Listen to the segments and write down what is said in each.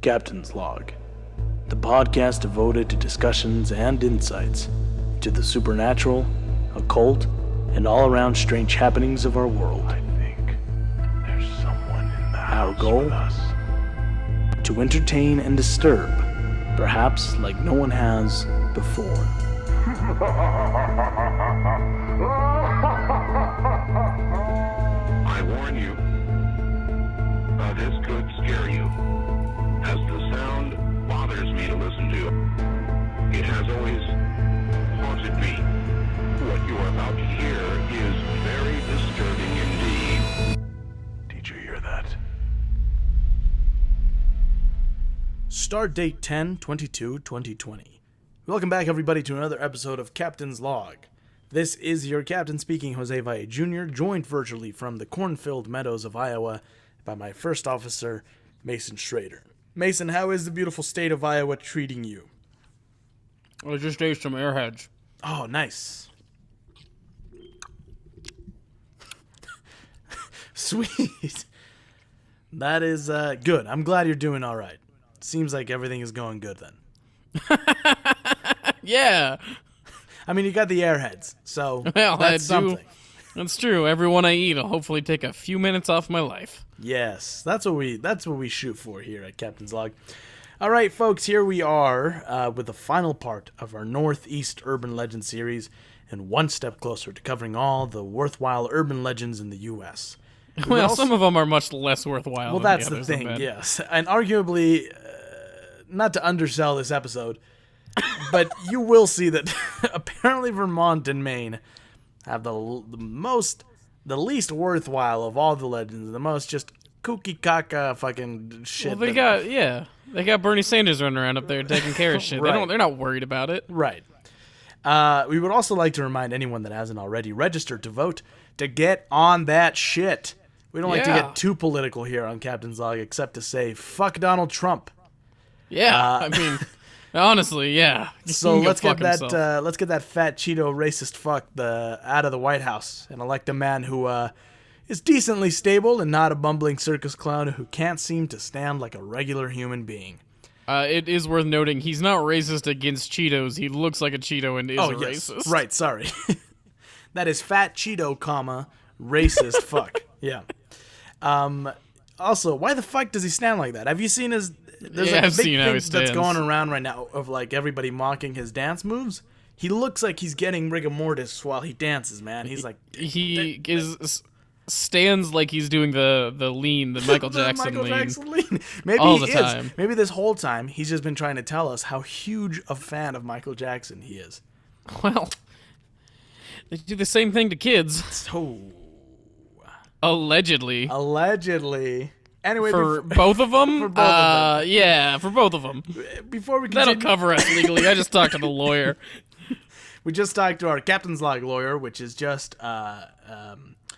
Captain's Log, the podcast devoted to discussions and insights into the supernatural, occult, and all-around strange happenings of our world. I think there's someone in the Our house goal? with us. To entertain and disturb, perhaps like no one has before. I warn you, this could scare you, as the sound bothers me to listen to. It has always haunted me. What you are about to hear is very disturbing indeed. Did you hear that? Start date 10/22/2020. Welcome back, everybody, to another episode of Captain's Log. This is your captain speaking, Jose Valle Jr., joined virtually from the cornfield meadows of Iowa by my first officer, Mason Schrader. Mason, how is the beautiful state of Iowa treating you? I just ate some Airheads. Oh, nice. Sweet. That is good. I'm glad you're doing all right. Seems like everything is going good then. Yeah. I mean, you got the Airheads, so Well, that's I do. something. That's true. Every one I eat will hopefully take a few minutes off my life. Yes, that's what we shoot for here at Captain's Log. All right, folks, here we are with the final part of our Northeast Urban Legend series, and one step closer to covering all the worthwhile urban legends in the U.S. Well, some of them are much less worthwhile. Well, than that's the the others, thing, I bet. yes. And arguably, not to undersell this episode, but you will see that apparently Vermont and Maine have the least worthwhile of all the legends, the most just kooky caca fucking shit. Well, they got Bernie Sanders running around up there taking care of shit. Right. They're not worried about it. Right. We would also like to remind anyone that hasn't already registered to vote to get on that shit. We don't like to Yeah. get too political here on Captain's Log, except to say, fuck Donald Trump. Yeah, I mean, honestly, yeah. So He can go let's get fuck himself. that fat Cheeto racist fuck out of the White House and elect a man who is decently stable and not a bumbling circus clown who can't seem to stand like a regular human being. It is worth noting he's not racist against Cheetos. He looks like a Cheeto and is a racist. Right, sorry. That is fat Cheeto, racist fuck. Yeah. Also, why the fuck does he stand like that? Have you seen his... There's like a I've big seen how thing he that's stands. going around right now of like everybody mocking his dance moves. He looks like he's getting rigor mortis while he dances, man. He's like... He stands like he's doing the lean, the Michael The Jackson Michael lean. Jackson lean. Maybe All he the is. time. Maybe this whole time he's just been trying to tell us how huge a fan of Michael Jackson he is. Well, they do the same thing to kids. So... Allegedly. Anyway, For both of them? For both of them. Yeah, for both of them. before we That'll continue... cover us legally. I just talked to the lawyer. We just talked to our Captain's Log lawyer, which is just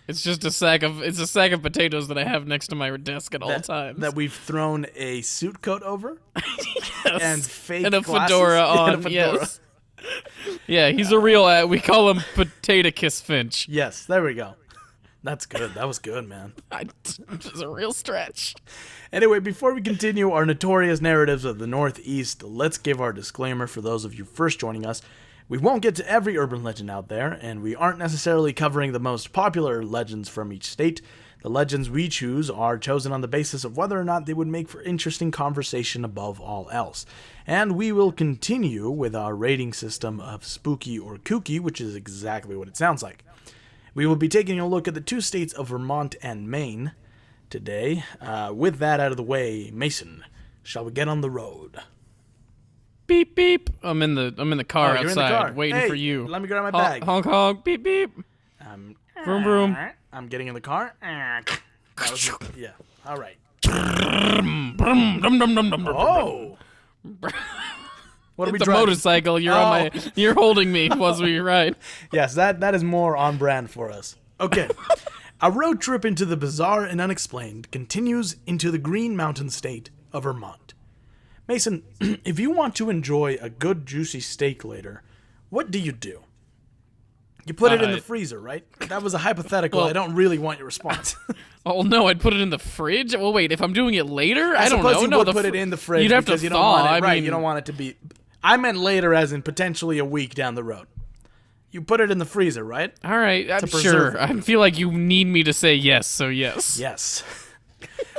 It's just a sack of potatoes that I have next to my desk at all times. that we've thrown a suit coat over Yes. and fake and a glasses. fedora Yeah, on. and a fedora. Yes. Yeah, he's a real. We call him Potato Kiss Finch. Yes, there we go. That's good. That was good, man. It was a real stretch. Anyway, before we continue our notorious narratives of the Northeast, let's give our disclaimer for those of you first joining us. We won't get to every urban legend out there, and we aren't necessarily covering the most popular legends from each state. The legends we choose are chosen on the basis of whether or not they would make for interesting conversation above all else. And we will continue with our rating system of spooky or kooky, which is exactly what it sounds like. We will be taking a look at the two states of Vermont and Maine today. With that out of the way, Mason, shall we get on the road? Beep beep. I'm in the car you're in the outside car. waiting Hey, for you. let me grab my bag. Honk honk. Beep beep. Vroom vroom. I'm getting in the car. That was yeah. All right. Brum, dum, dum, dum, dum, dum. Oh. What are we It's a driving? motorcycle. You're holding me as we ride. Yes, that is more on brand for us. Okay. A road trip into the bizarre and unexplained continues into the Green Mountain state of Vermont. Mason, if you want to enjoy a good juicy steak later, what do you do? You put it in the freezer, right? That was a hypothetical. Well, I don't really want your response. Oh no, I'd put it in the fridge. Well, wait, if I'm doing it later, I don't know. You would put it in the fridge you'd have because to you thaw. don't want it. I Right? mean, You don't want it to be. I meant later, as in potentially a week down the road. You put it in the freezer, right? All right, I'm preserve sure. it. I feel like you need me to say yes, so yes. Yes.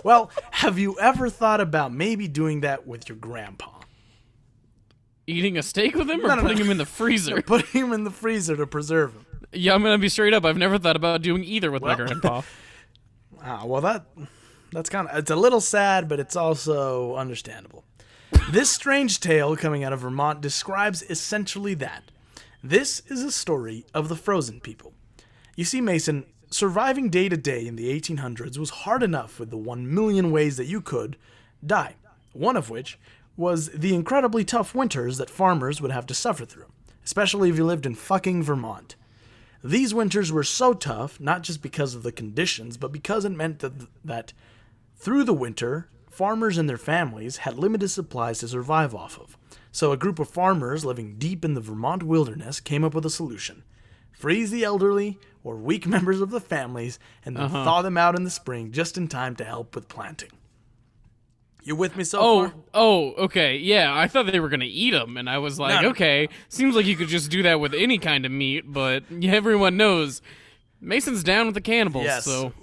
Well, have you ever thought about maybe doing that with your grandpa? Eating a steak with him or No. putting him in the freezer? Putting him in the freezer to preserve him. Yeah, I'm gonna be straight up. I've never thought about doing either with my grandpa. Well, that's kind of, it's a little sad, but it's also understandable. This strange tale coming out of Vermont describes essentially that. This is a story of the frozen people. You see, Mason, surviving day to day in the 1800s was hard enough with the 1 million ways that you could die. One of which was the incredibly tough winters that farmers would have to suffer through, especially if you lived in fucking Vermont. These winters were so tough, not just because of the conditions, but because it meant that through the winter, farmers and their families had limited supplies to survive off of. So a group of farmers living deep in the Vermont wilderness came up with a solution. Freeze the elderly or weak members of the families and then thaw them out in the spring just in time to help with planting. You with me so far? Okay, yeah. I thought they were gonna eat them, and I was like, No. okay, seems like you could just do that with any kind of meat, but everyone knows Mason's down with the cannibals. Yes. So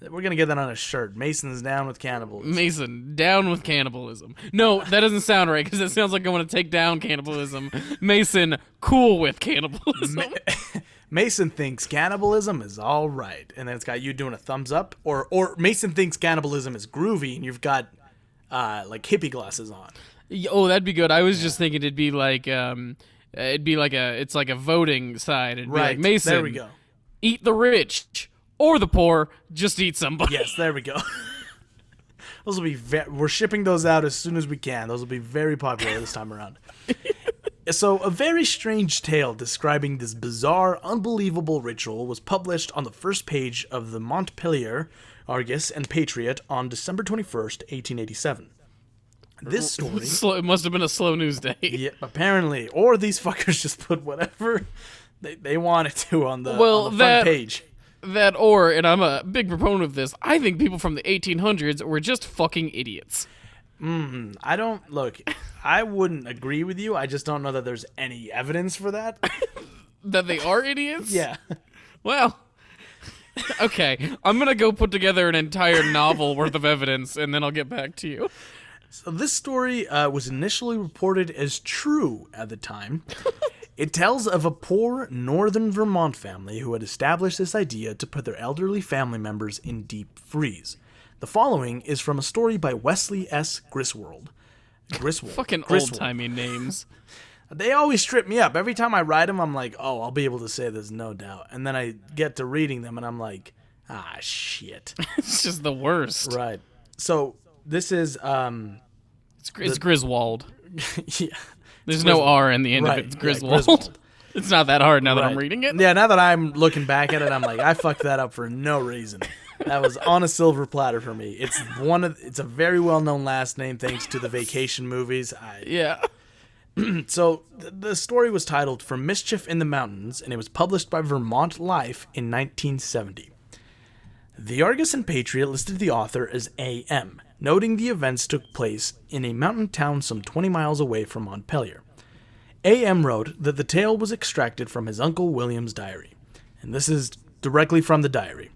We're going to get that on a shirt. Mason's down with cannibals. Mason down with cannibalism. No, that doesn't sound right because it sounds like I want to take down cannibalism. Mason cool with cannibalism. Mason thinks cannibalism is all right, and then it's got you doing a thumbs up, or Mason thinks cannibalism is groovy, and you've got like hippie glasses on. Oh, that'd be good. I was just thinking it'd be like it's like a voting side. It'd be like, Mason, there we go. Eat the rich or the poor, just eat somebody. Yes, there we go. Those will be we're shipping those out as soon as we can. Those will be very popular this time around. So, a very strange tale describing this bizarre, unbelievable ritual was published on the first page of the Montpelier Argus and Patriot on December 21st, 1887. This story... It must have been a slow news day. Yeah, apparently. Or these fuckers just put whatever they wanted to on the front page. That or, and I'm a big proponent of this, I think people from the 1800s were just fucking idiots. I wouldn't agree with you. I just don't know that there's any evidence for that. That they are idiots? Yeah. Well, okay. I'm going to go put together an entire novel worth of evidence, and then I'll get back to you. So this story was initially reported as true at the time. It tells of a poor northern Vermont family who had established this idea to put their elderly family members in deep freeze. The following is from a story by Wesley S. Griswold. Fucking old-timey names. They always trip me up. Every time I write them, I'm like, oh, I'll be able to say this, no doubt. And then I get to reading them, and I'm like, shit. It's just the worst. Right. So this is... It's Griswold. Yeah. There's no R in the end of it. It's Griswold. Griswold. It's not that hard now that I'm reading it. Yeah, now that I'm looking back at it, I'm like, I fucked that up for no reason. That was on a silver platter for me. It's a very well-known last name thanks to the vacation movies. Yeah. So the story was titled From Mischief in the Mountains, and it was published by Vermont Life in 1970. The Argus and Patriot listed the author as A.M., noting the events took place in a mountain town some 20 miles away from Montpelier. A.M. wrote that the tale was extracted from his Uncle William's diary. And this is directly from the diary.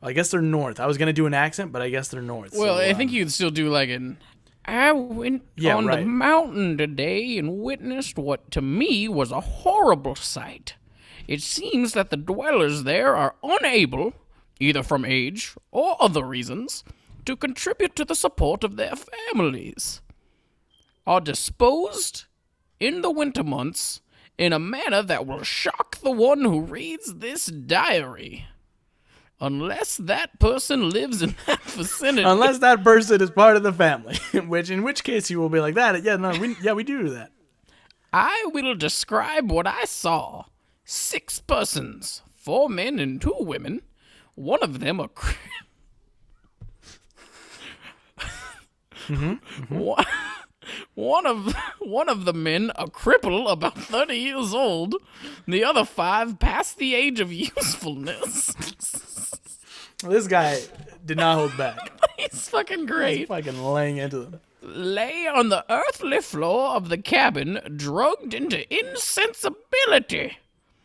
I guess they're north. I was going to do an accent, but I guess they're north. Well, I think you'd still do like an... I went on the mountain today and witnessed what to me was a horrible sight. It seems that the dwellers there are unable, either from age or other reasons, to contribute to the support of their families. Are disposed in the winter months in a manner that will shock the one who reads this diary. Unless that person lives in that vicinity. Unless that person is part of the family, in which case you will be like that. Yeah, no, we do that. I will describe what I saw. 6 persons, 4 men and 2 women. One of them a One of the men, a cripple about 30 years old. The other 5 past the age of usefulness. This guy did not hold back. He's fucking great. He's fucking laying into them. Lay on the earthly floor of the cabin, drugged into insensibility.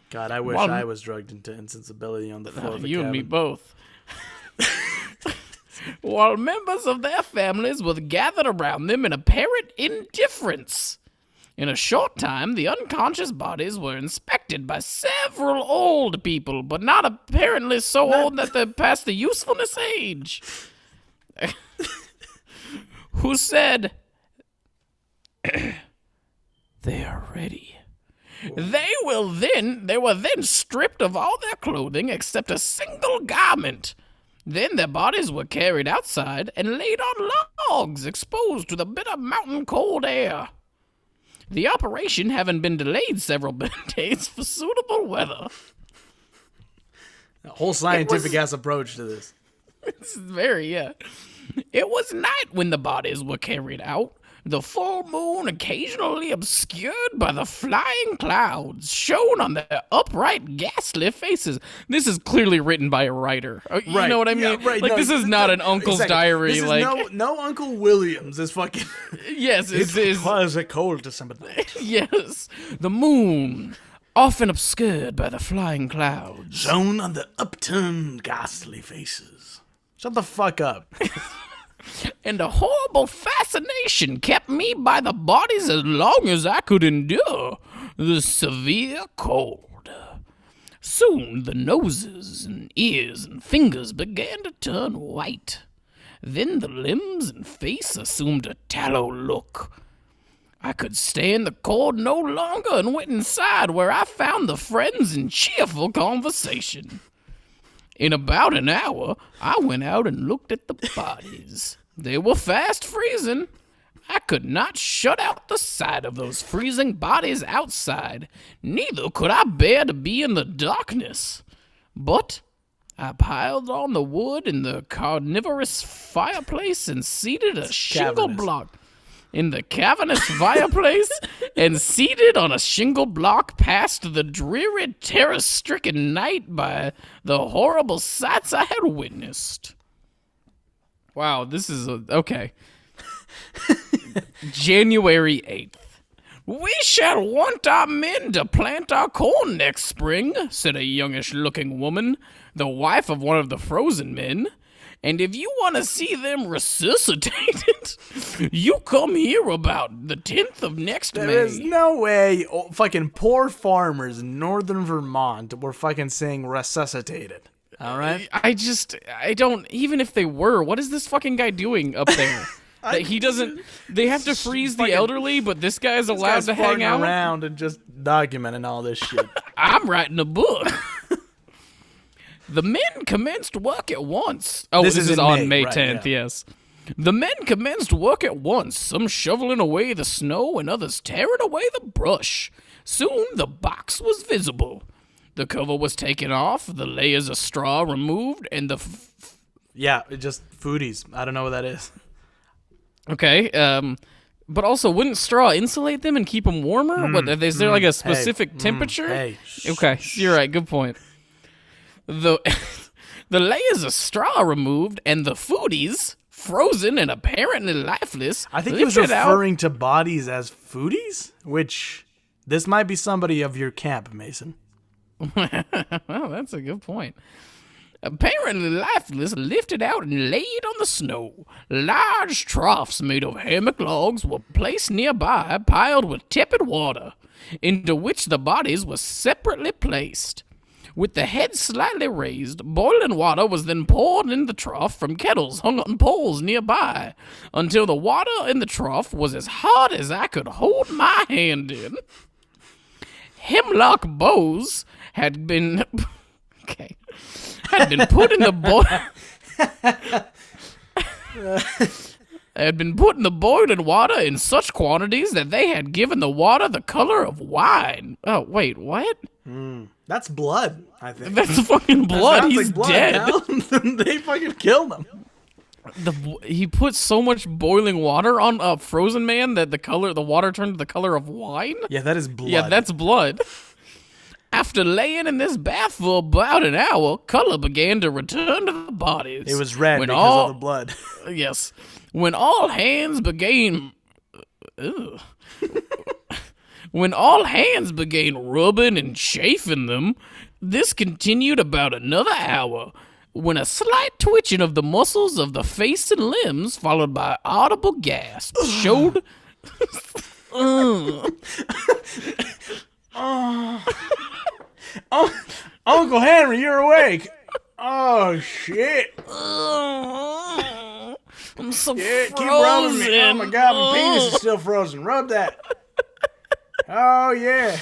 God, I wish I was drugged into insensibility on the floor of the You cabin. and me both. While members of their families were gathered around them in apparent indifference. In a short time, the unconscious bodies were inspected by several old people, but not apparently so old that they're past the usefulness age. Who said, they are ready. They were then stripped of all their clothing except a single garment. Then their bodies were carried outside and laid on logs exposed to the bitter mountain cold air. The operation having been delayed several days for suitable weather. A whole scientific-ass approach to this. It's very, yeah. It was night when the bodies were carried out, the full moon occasionally obscured by the flying clouds shone on their upright, ghastly faces. This is clearly written by a writer. You know what I mean? Yeah, right. Like, no, this is not an uncle's diary. This is like, no Uncle Williams is fucking... yes, It was a cold December night. yes. The moon, often obscured by the flying clouds. Shone on the upturned, ghastly faces. Shut the fuck up. And a horrible fascination kept me by the bodies as long as I could endure the severe cold. Soon the noses and ears and fingers began to turn white. Then the limbs and face assumed a tallow look. I could stand the cold no longer and went inside, where I found the friends in cheerful conversation. In about an hour, I went out and looked at the bodies. They were fast freezing. I could not shut out the sight of those freezing bodies outside. Neither could I bear to be in the darkness. But I piled on the wood in the carnivorous fireplace and seated a shingle block. In the cavernous fireplace and seated on a shingle block past the dreary, terror-stricken night by the horrible sights I had witnessed. Wow, this is okay. January 8th. We shall want our men to plant our corn next spring, said a youngish-looking woman, the wife of one of the frozen men. And if you want to see them resuscitated, you come here about the 10th of next May. There is no way fucking poor farmers in northern Vermont were fucking saying resuscitated. All right? I don't, even if they were, what is this fucking guy doing up there? That he doesn't, they have to freeze the elderly, but this guy's allowed to hang out around and just documenting all this shit. I'm writing a book. The men commenced work at once. Oh, this is on May 10th, right, yeah. Yes. The men commenced work at once, some shoveling away the snow and others tearing away the brush. Soon the box was visible. The cover was taken off, the layers of straw removed, and the... Yeah, just foodies. I don't know what that is. Okay, but also, wouldn't straw insulate them and keep them warmer? Is there like a specific temperature? Okay, you're right, good point. The layers of straw removed and the foodies, frozen and apparently lifeless, I think he was referring to bodies as foodies, which this might be somebody of your camp, Mason. Well, that's a good point. Apparently lifeless, lifted out and laid on the snow. Large troughs made of hammock logs were placed nearby, piled with tepid water, into which the bodies were separately placed. With the head slightly raised, boiling water was then poured in the trough from kettles hung on poles nearby, until the water in the trough was as hot as I could hold my hand in. Hemlock boughs had been put in the had been put in the boiling water in such quantities that they had given the water the color of wine. Oh, wait, what? That's blood, I think. That's fucking blood. He's like blood, dead. They fucking killed him. He put so much boiling water on a frozen man that the water turned to the color of wine? Yeah, that is blood. Yeah, that's blood. After laying in this bath for about an hour, color began to return to the bodies. It was red because of the blood. Yes. When all hands began... When all hands began rubbing and chafing them, this continued about another hour, when a slight twitching of the muscles of the face and limbs, followed by audible gasps, showed... Uncle Henry, you're awake. Oh, shit. I'm so Keep frozen. rubbing me. Oh, my God, my penis is still frozen. Rub that. Oh, yeah.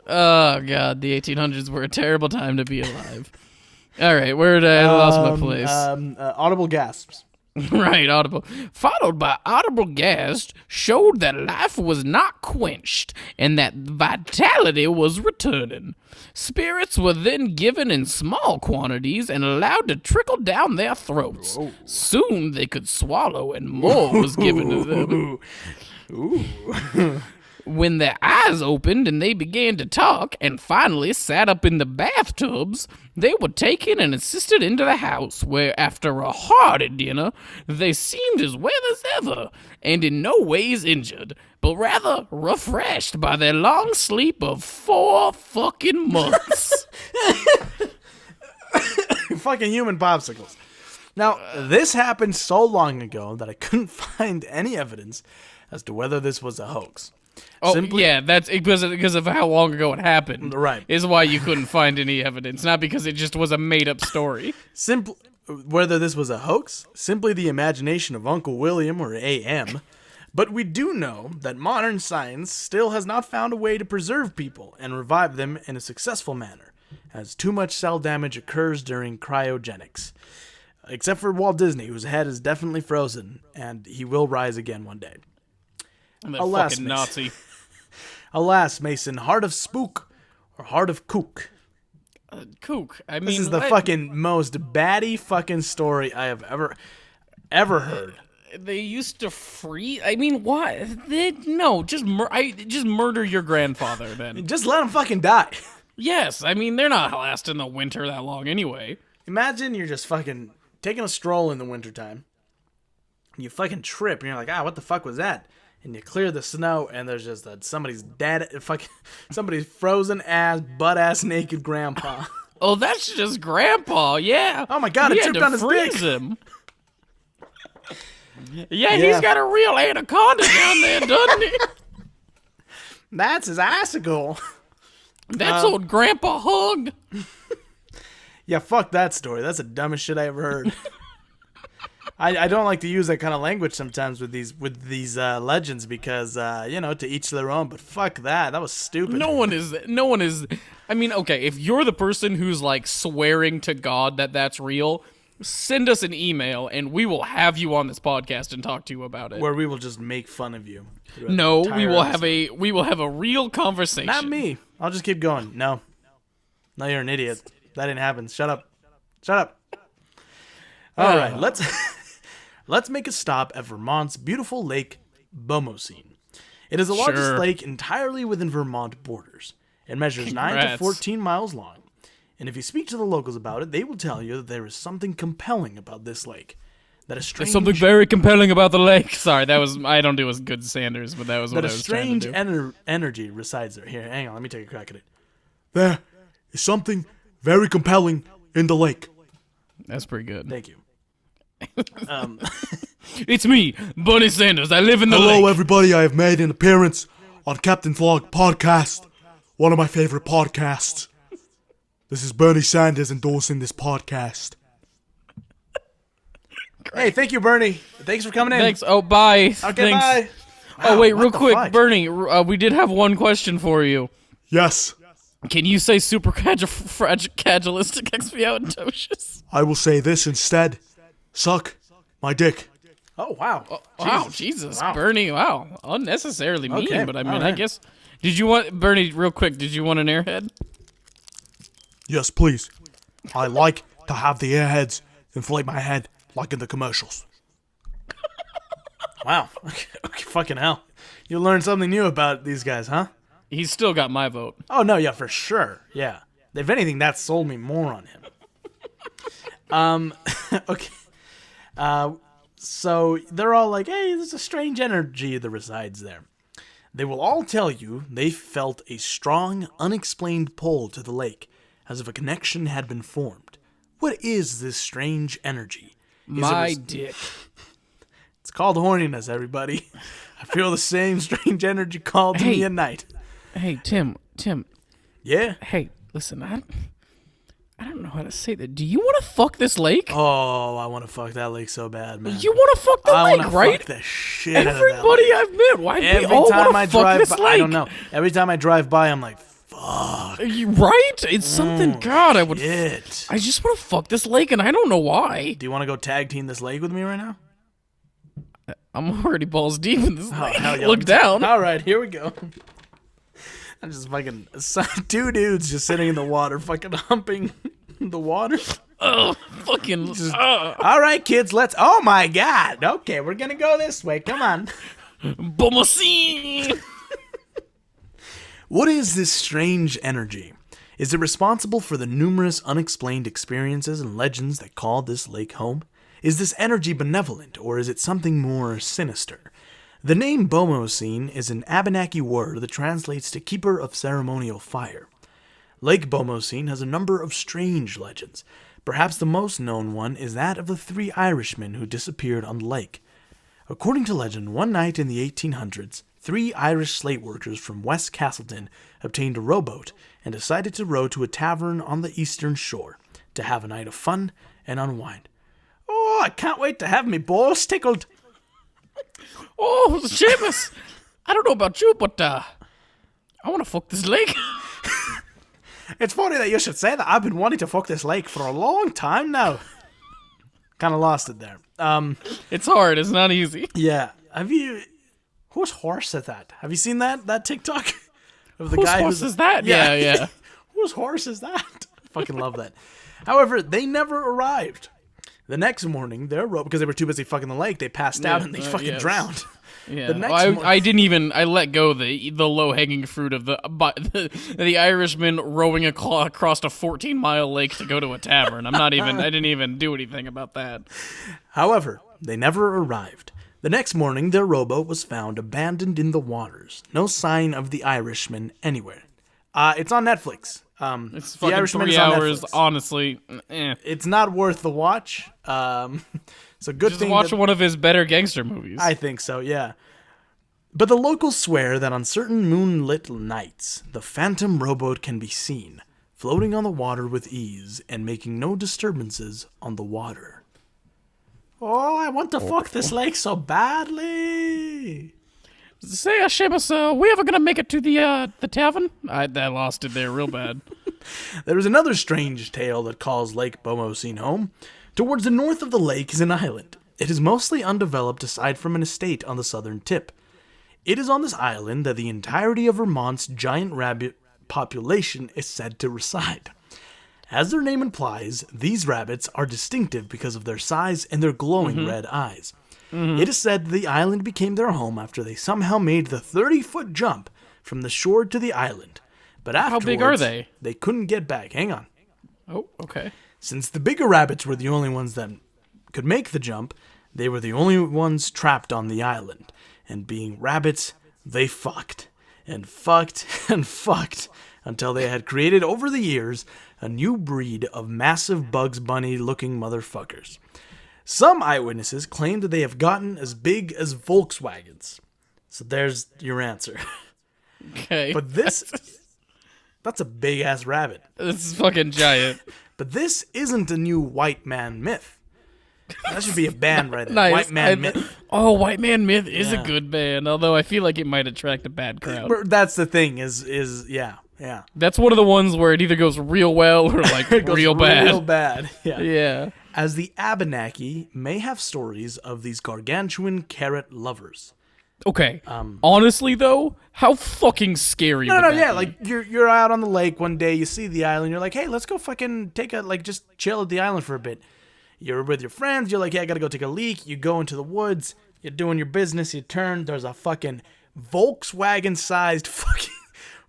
Oh, God, the 1800s were a terrible time to be alive. All right, where did I lost my place? Audible gasps. Right, audible. Followed by audible gasps showed that life was not quenched and that vitality was returning. Spirits were then given in small quantities and allowed to trickle down their throats. Whoa. Soon they could swallow and more was given to them. Ooh. When their eyes opened and they began to talk and finally sat up in the bathtubs, they were taken and assisted into the house, where after a hearty dinner, they seemed as well as ever, and in no ways injured, but rather refreshed by their long sleep of 4 fucking months. Fucking human popsicles. Now, this happened so long ago that I couldn't find any evidence as to whether this was a hoax. Oh, yeah, that's because of how long ago it happened. Right. Is why you couldn't find any evidence, not because it just was a made-up story. Whether this was a hoax, simply the imagination of Uncle William or AM, but we do know that modern science still has not found a way to preserve people and revive them in a successful manner, as too much cell damage occurs during cryogenics. Except for Walt Disney, whose head is definitely frozen, and he will rise again one day. Alas, fucking Nazi. Alas, Mason, heart of spook or heart of kook? Kook. I mean, this is the fucking most baddie fucking story I have ever heard. They used to freeze. I mean, why? No, just murder your grandfather then. Just let him fucking die. Yes, I mean they're not lasting the winter that long anyway. Imagine you're just fucking taking a stroll in the wintertime. You fucking trip and you're like, what the fuck was that? And you clear the snow, and there's just somebody's frozen ass, butt ass naked grandpa. Oh, that's just grandpa, yeah. Oh my God, it tripped on his dick. Him. Yeah, he's got a real anaconda down there, doesn't he? That's his icicle. That's old Grandpa Hug. Yeah, fuck that story. That's the dumbest shit I ever heard. I don't like to use that kind of language sometimes with these legends because to each their own. But fuck that. That was stupid. No one is. I mean, okay, if you're the person who's like swearing to God that that's real, send us an email and we will have you on this podcast and talk to you about it. Where we will just make fun of you. No, we will have a real conversation. Not me. I'll just keep going. No, you're an idiot. That didn't happen. Shut up. All right, let's make a stop at Vermont's beautiful lake, Bomoseen. It is the largest lake entirely within Vermont borders. It measures 9 to 14 miles long. And if you speak to the locals about it, they will tell you that there is something compelling about this lake. There's something very compelling about the lake. Sorry, I don't do as good as Sanders, but that was what I was trying to do. That a strange energy resides there. Here, hang on, let me take a crack at it. There is something very compelling in the lake. That's pretty good. Thank you. It's me, Bernie Sanders. I live in the lake. Hello, everybody. I have made an appearance on Captain's Log podcast, one of my favorite podcasts. This is Bernie Sanders endorsing this podcast. Hey, thank you, Bernie. Thanks for coming in. Thanks. Oh, bye. Okay, bye. Wow, wait, real quick, fuck? Bernie, we did have one question for you. Yes. Can you say supercalifragilisticexpialidocious? I will say this instead. Suck my dick. Oh, wow. Wow, Jesus, wow. Bernie, wow. Unnecessarily mean, but I mean, I guess... Bernie, real quick, did you want an airhead? Yes, please. I like to have the airheads inflate my head like in the commercials. Wow. Okay, fucking hell. You learned something new about these guys, huh? He's still got my vote. Oh, no, yeah, for sure. Yeah. If anything, that sold me more on him. Okay. So they're all like, hey, there's a strange energy that resides there. They will all tell you they felt a strong, unexplained pull to the lake, as if a connection had been formed. What is this strange energy? My dick. It's called horniness, everybody. I feel the same strange energy called to me at night. Hey, Tim. Yeah? Hey, listen, I don't know how to say that. Do you want to fuck this lake? Oh, I want to fuck that lake so bad, man. You want to fuck the I lake, wanna right? Fuck the shit out of that Everybody lake. I've met, why do we Every all time want I to fuck drive this by, lake? I don't know. Every time I drive by, I'm like, fuck. Right? It's something. God, I would. Shit. I just want to fuck this lake, and I don't know why. Do you want to go tag team this lake with me right now? I'm already balls deep in this lake. hell yeah. Look down. All right, here we go. I'm just fucking two dudes just sitting in the water, fucking humping the water. Oh, fucking. All right, kids, let's. Oh my God. Okay, we're gonna go this way. Come on. Bomoseen. What is this strange energy? Is it responsible for the numerous unexplained experiences and legends that call this lake home? Is this energy benevolent, or is it something more sinister? The name Bomoseen is an Abenaki word that translates to keeper of ceremonial fire. Lake Bomoseen has a number of strange legends. Perhaps the most known one is that of the 3 Irishmen who disappeared on the lake. According to legend, one night in the 1800s, 3 Irish slate workers from West Castleton obtained a rowboat and decided to row to a tavern on the eastern shore to have a night of fun and unwind. Oh, I can't wait to have me balls tickled. Oh, Seamus. I don't know about you, but I want to fuck this lake. It's funny that you should say that. I've been wanting to fuck this lake for a long time now. Kind of lost it there. It's hard. It's not easy. Yeah. Whose horse is that? Have you seen that TikTok? Of the Whose guy horse is that? Yeah. Whose horse is that? Fucking love that. However, they never arrived. The next morning, because they were too busy fucking the lake, they passed out and they fucking drowned. Yeah, The next I didn't even. I let go the low hanging fruit of the Irishman rowing across a 14-mile lake to go to a tavern. I didn't even do anything about that. However, they never arrived. The next morning, their rowboat was found abandoned in the waters. No sign of the Irishman anywhere. It's on Netflix. It's The fucking Irishman 3 is on hours. Netflix. Honestly, It's not worth the watch. So good just thing watch that- one of his better gangster movies. I think so, yeah. But the locals swear that on certain moonlit nights, the phantom rowboat can be seen, floating on the water with ease and making no disturbances on the water. Oh, I want to fuck this lake so badly. Say, Seamus, we ever gonna make it to the tavern? I lost it there real bad. There is another strange tale that calls Lake Bomoseen home. Towards the north of the lake is an island. It is mostly undeveloped aside from an estate on the southern tip. It is on this island that the entirety of Vermont's giant rabbit population is said to reside. As their name implies, these rabbits are distinctive because of their size and their glowing red eyes. It is said the island became their home after they somehow made the 30-foot jump from the shore to the island. But afterwards, How big are they? They couldn't get back. Hang on. Oh, okay. Since the bigger rabbits were the only ones that could make the jump, they were the only ones trapped on the island. And being rabbits, they fucked. And fucked and fucked until they had created over the years a new breed of massive Bugs Bunny-looking motherfuckers. Some eyewitnesses claim that they have gotten as big as Volkswagens. So there's your answer. Okay. But that's a big-ass rabbit. This is fucking giant. But this isn't a new white man myth. That should be a band right there. Nice. White man myth. Oh, White Man Myth is Yeah. a good band, although I feel like it might attract a bad crowd. But that's the thing is yeah. That's one of the ones where it either goes real well or like It goes real bad. Real bad. Yeah. Yeah. As the Abenaki may have stories of these gargantuan carrot lovers. Okay. Honestly, though, how fucking scary would that be? Like you're out on the lake one day, you see the island, you're like, hey, let's go fucking just chill at the island for a bit. You're with your friends, you're like, yeah, I gotta go take a leak. You go into the woods, You're doing your business, you turn, there's a fucking Volkswagen-sized fucking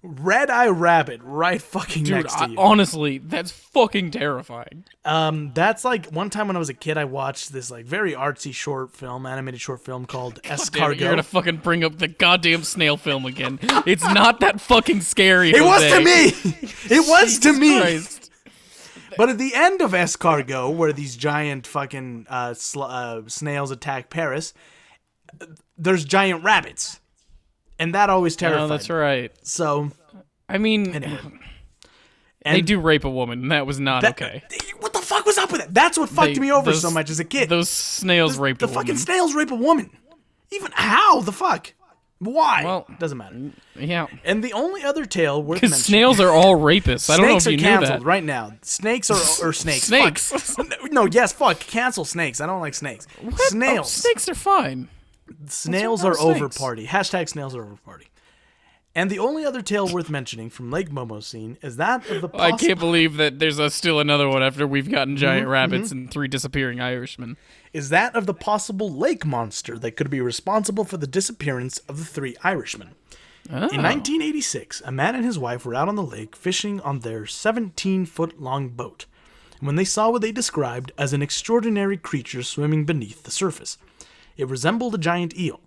red-eye rabbit right fucking next to you. Honestly, that's fucking terrifying. That's like, one time when I was a kid, I watched this like very artsy animated short film called Escargot. You're gonna fucking bring up the goddamn snail film again. It's not that fucking scary. It was to me! It was to me! Christ. But at the end of Escargot, where these giant fucking snails attack Paris, there's giant rabbits. And that always terrified Oh, that's me. right. So, I mean, anyway. they do rape a woman, and that was not okay. What the fuck was up with it? That's what fucked me over so much as a kid. Those snails raped a woman. The fucking snails rape a woman. Even how? The fuck? Why? Well, doesn't matter. Yeah. And the only other tale worth Because mentioning... snails are all rapists. I don't know if you Snakes are knew canceled that. right now. Snakes or snakes. Snakes. Fuck. No, yes, fuck. Cancel snakes. I don't like snakes. What? Snails. Oh, snakes are fine. Snails What's are wrong with over snakes? party. Hashtag snails are over party. And the only other tale worth mentioning from Lake Bomoseen is that of the I can't believe that there's still another one after we've gotten giant rabbits and 3 disappearing Irishmen. is that of the possible lake monster that could be responsible for the disappearance of the 3 Irishmen. Oh. In 1986, a man and his wife were out on the lake fishing on their 17-foot-long boat, when they saw what they described as an extraordinary creature swimming beneath the surface. It resembled a giant eel.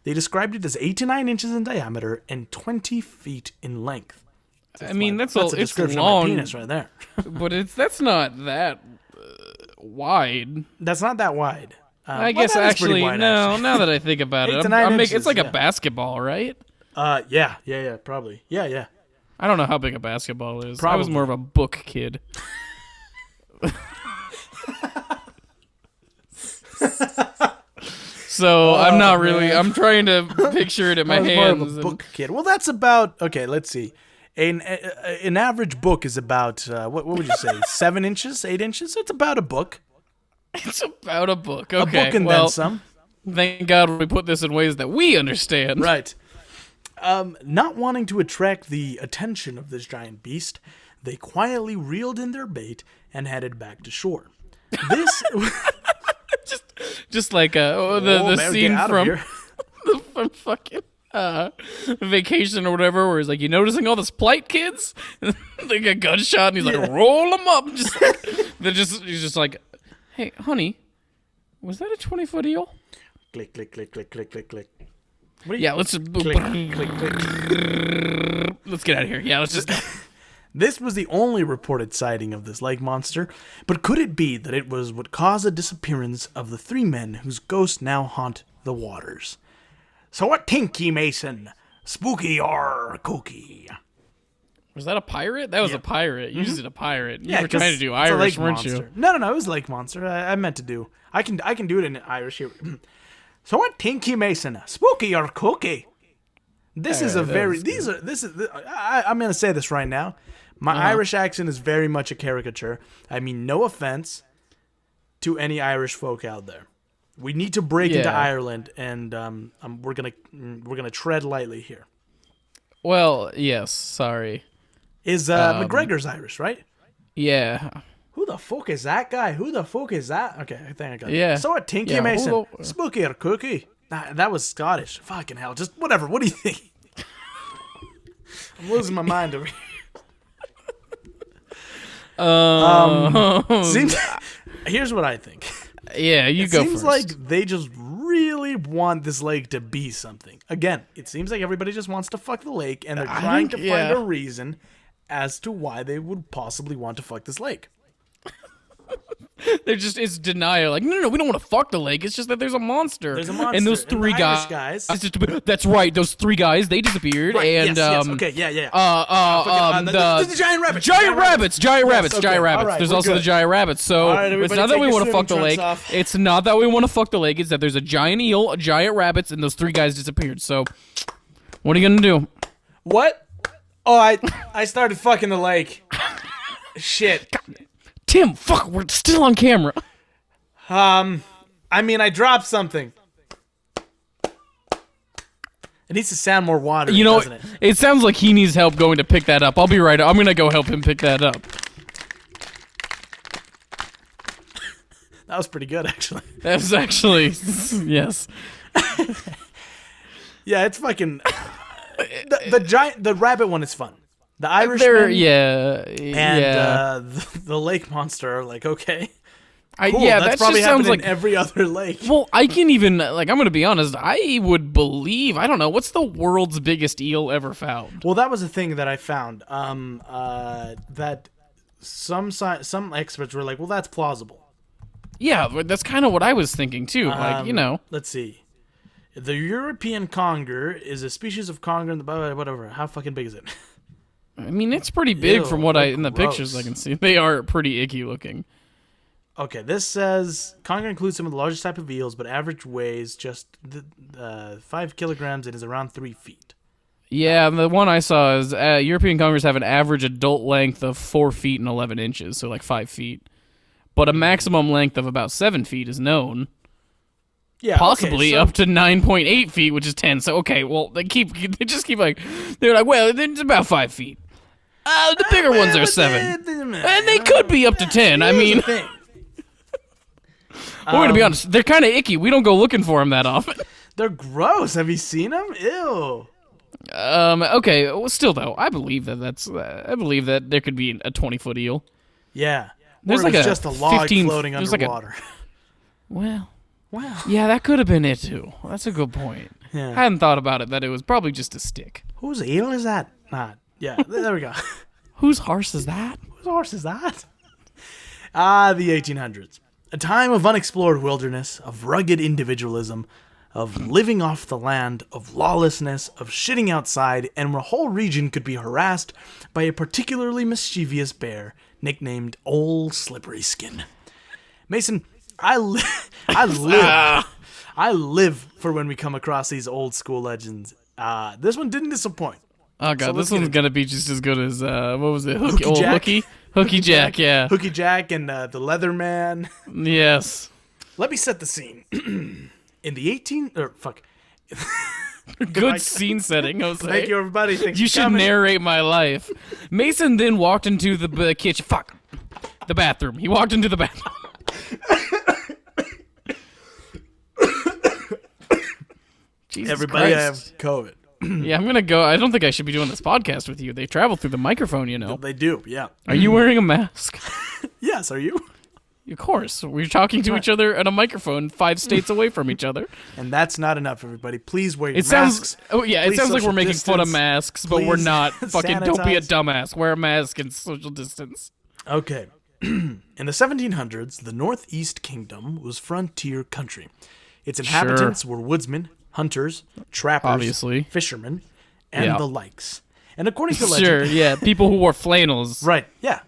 They described it as 8 to 9 inches in diameter and 20 feet in length. I mean, that's a it's description long, of my penis right there. but that's not that wide. That's not that wide. I guess that is pretty actually, wide, no. actually. Now that I think about 8 it, to 9 it's inches, like yeah. a basketball, right? Yeah, probably. Yeah. I don't know how big a basketball is. I was Probably. more of a book kid. So I'm not really. man. I'm trying to picture it in my I was more hands. of a and- book kid. Well, that's about okay. Let's see. An average book is about what would you say? 7 inches, 8 inches. It's about a book. It's about a book. Okay. A book and well, then some. Thank God we put this in ways that we understand. Right. Not wanting to attract the attention of this giant beast, they quietly reeled in their bait and headed back to shore. This Just like the man, get scene out of from here. from fucking Vacation or whatever, where he's like, "You noticing all this plight kids?" They get gunshot, and he's like, "Roll them up." Just like, he's just like, "Hey, honey, was that a 20-foot eel?" Click, click, click, click, click, click, click. Yeah, let's Click, click, click. let's get out of here. Yeah, let's just. This was the only reported sighting of this lake monster, but could it be that it was what caused the disappearance of the 3 men whose ghosts now haunt the waters? So what think ye, Mason? Spooky or kooky? Was that a pirate? That was a pirate. You just did a pirate. You were 'cause trying to do it's a Irish, lake weren't you? monster. No, it was lake monster. I meant to do. I can do it in Irish here. So what think ye, Mason? Spooky or kooky? This is a very. I'm gonna say this right now. My Irish accent is very much a caricature. I mean, no offense to any Irish folk out there. We need to break into Yeah. Ireland, and we're gonna tread lightly here. Well, yes. Sorry. Is McGregor's Irish, right? Yeah. Who the fuck is that guy? Who the fuck is that? Okay, I think I got it. Yeah. So what, Tinky Yeah, Mason? who Spooky or cookie? That was Scottish. Fucking hell. Just whatever. What do you think? I'm losing my mind over here. Here's what I think. Yeah, you It go seems first. like they just really want this lake to be something. Again, it seems like everybody just wants to fuck the lake, and they're trying to find a reason as to why they would possibly want to fuck this lake. They're just, it's denial. Like, no, we don't want to fuck the lake. It's just that there's a monster. There's a monster. And those And the 3 Irish guys. guys- That's right. Those 3 guys, they disappeared. Right, And, yes, okay, yeah. the giant rabbits. Giant rabbits. okay, Giant rabbits. all right, There's we're also good. the giant rabbits. So All right, it's everybody not that take we your want to fuck the swimming lake. trunks off. It's not that we want to fuck the lake. It's that there's a giant eel, a giant rabbits, and those 3 guys disappeared. So what are you gonna do? What? Oh, I started fucking the lake. Shit. Tim, fuck, we're still on camera. I mean, I dropped something. It needs to sound more watery, You know, doesn't it? it sounds like he needs help going to pick that up. I'll be right. I'm gonna go help him pick that up. That was pretty good, actually. That's actually yes. Yeah, it's fucking... the rabbit one is fun. The Irishman and the lake monster are like, okay. Cool, that's probably happening in every other lake. Well, I can even, like, I'm going to be honest, I would believe, I don't know, what's the world's biggest eel ever found? Well, that was the thing that I found, that some experts were like, well, that's plausible. Yeah, but that's kind of what I was thinking, too, like, you know. Let's see. The European conger is a species of conger in the, whatever, how fucking big is it? I mean, it's pretty big Ew, from what in the gross. pictures I can see. They are pretty icky looking. Okay, this says conger includes some of the largest type of eels, but average weighs just 5 kilograms and is around 3 feet. Yeah, the one I saw is European congers have an average adult length of 4 feet and 11 inches, so like 5 feet. But a maximum length of about 7 feet is known. Yeah, possibly up to 9.8 feet, which is 10. So okay, well they just keep like they're like, well, it's about 5 feet. The bigger ones are 7, and they could be up to 10. I mean. We're gonna be honest; they're kind of icky. We don't go looking for them that often. They're gross. Have you seen them? Ew. Okay. Well, still though, I believe I believe that there could be a 20-foot eel. Yeah. There's or like it's just a log floating underwater. Well. Wow. Yeah, that could have been it too. That's a good point. Yeah. I hadn't thought about it. That it was probably just a stick. Whose eel is that? Not. Yeah. There we go. Whose horse is that? Whose horse is that? The 1800s. A time of unexplored wilderness, of rugged individualism, of living off the land, of lawlessness, of shitting outside, and where a whole region could be harassed by a particularly mischievous bear nicknamed Old Slippery Skin. Mason, I live for when we come across these old school legends. This one didn't disappoint. Oh god, So this one's gonna be just as good as what was it? Hooky Jack, yeah. Hooky Jack and the Leatherman. Yes. Let me set the scene. In the Good scene setting, Jose. Thank you, everybody. Thanks You for should coming. narrate my life. Mason then walked into the kitchen. The bathroom. He walked into the bathroom. Jesus Everybody Christ. have COVID. Yeah, I'm gonna go. I don't think I should be doing this podcast with you. They travel through the microphone, you know. They do, yeah. Are you wearing a mask? Yes, are you? Of course. We're talking to each other at a microphone 5 states away from each other. And that's not enough, everybody. Please wear your It sounds. masks. Oh yeah, it Please sounds like we're social making fun of distance. masks, but we're Please not. Fucking don't be a sanitize. dumbass. Wear a mask and social distance. Okay. In the 1700s, the Northeast Kingdom was frontier country. Its inhabitants were woodsmen, hunters, trappers, Obviously. fishermen, and Yeah. the likes. And according to legend... Sure, yeah. People who wore flannels. Right, yeah.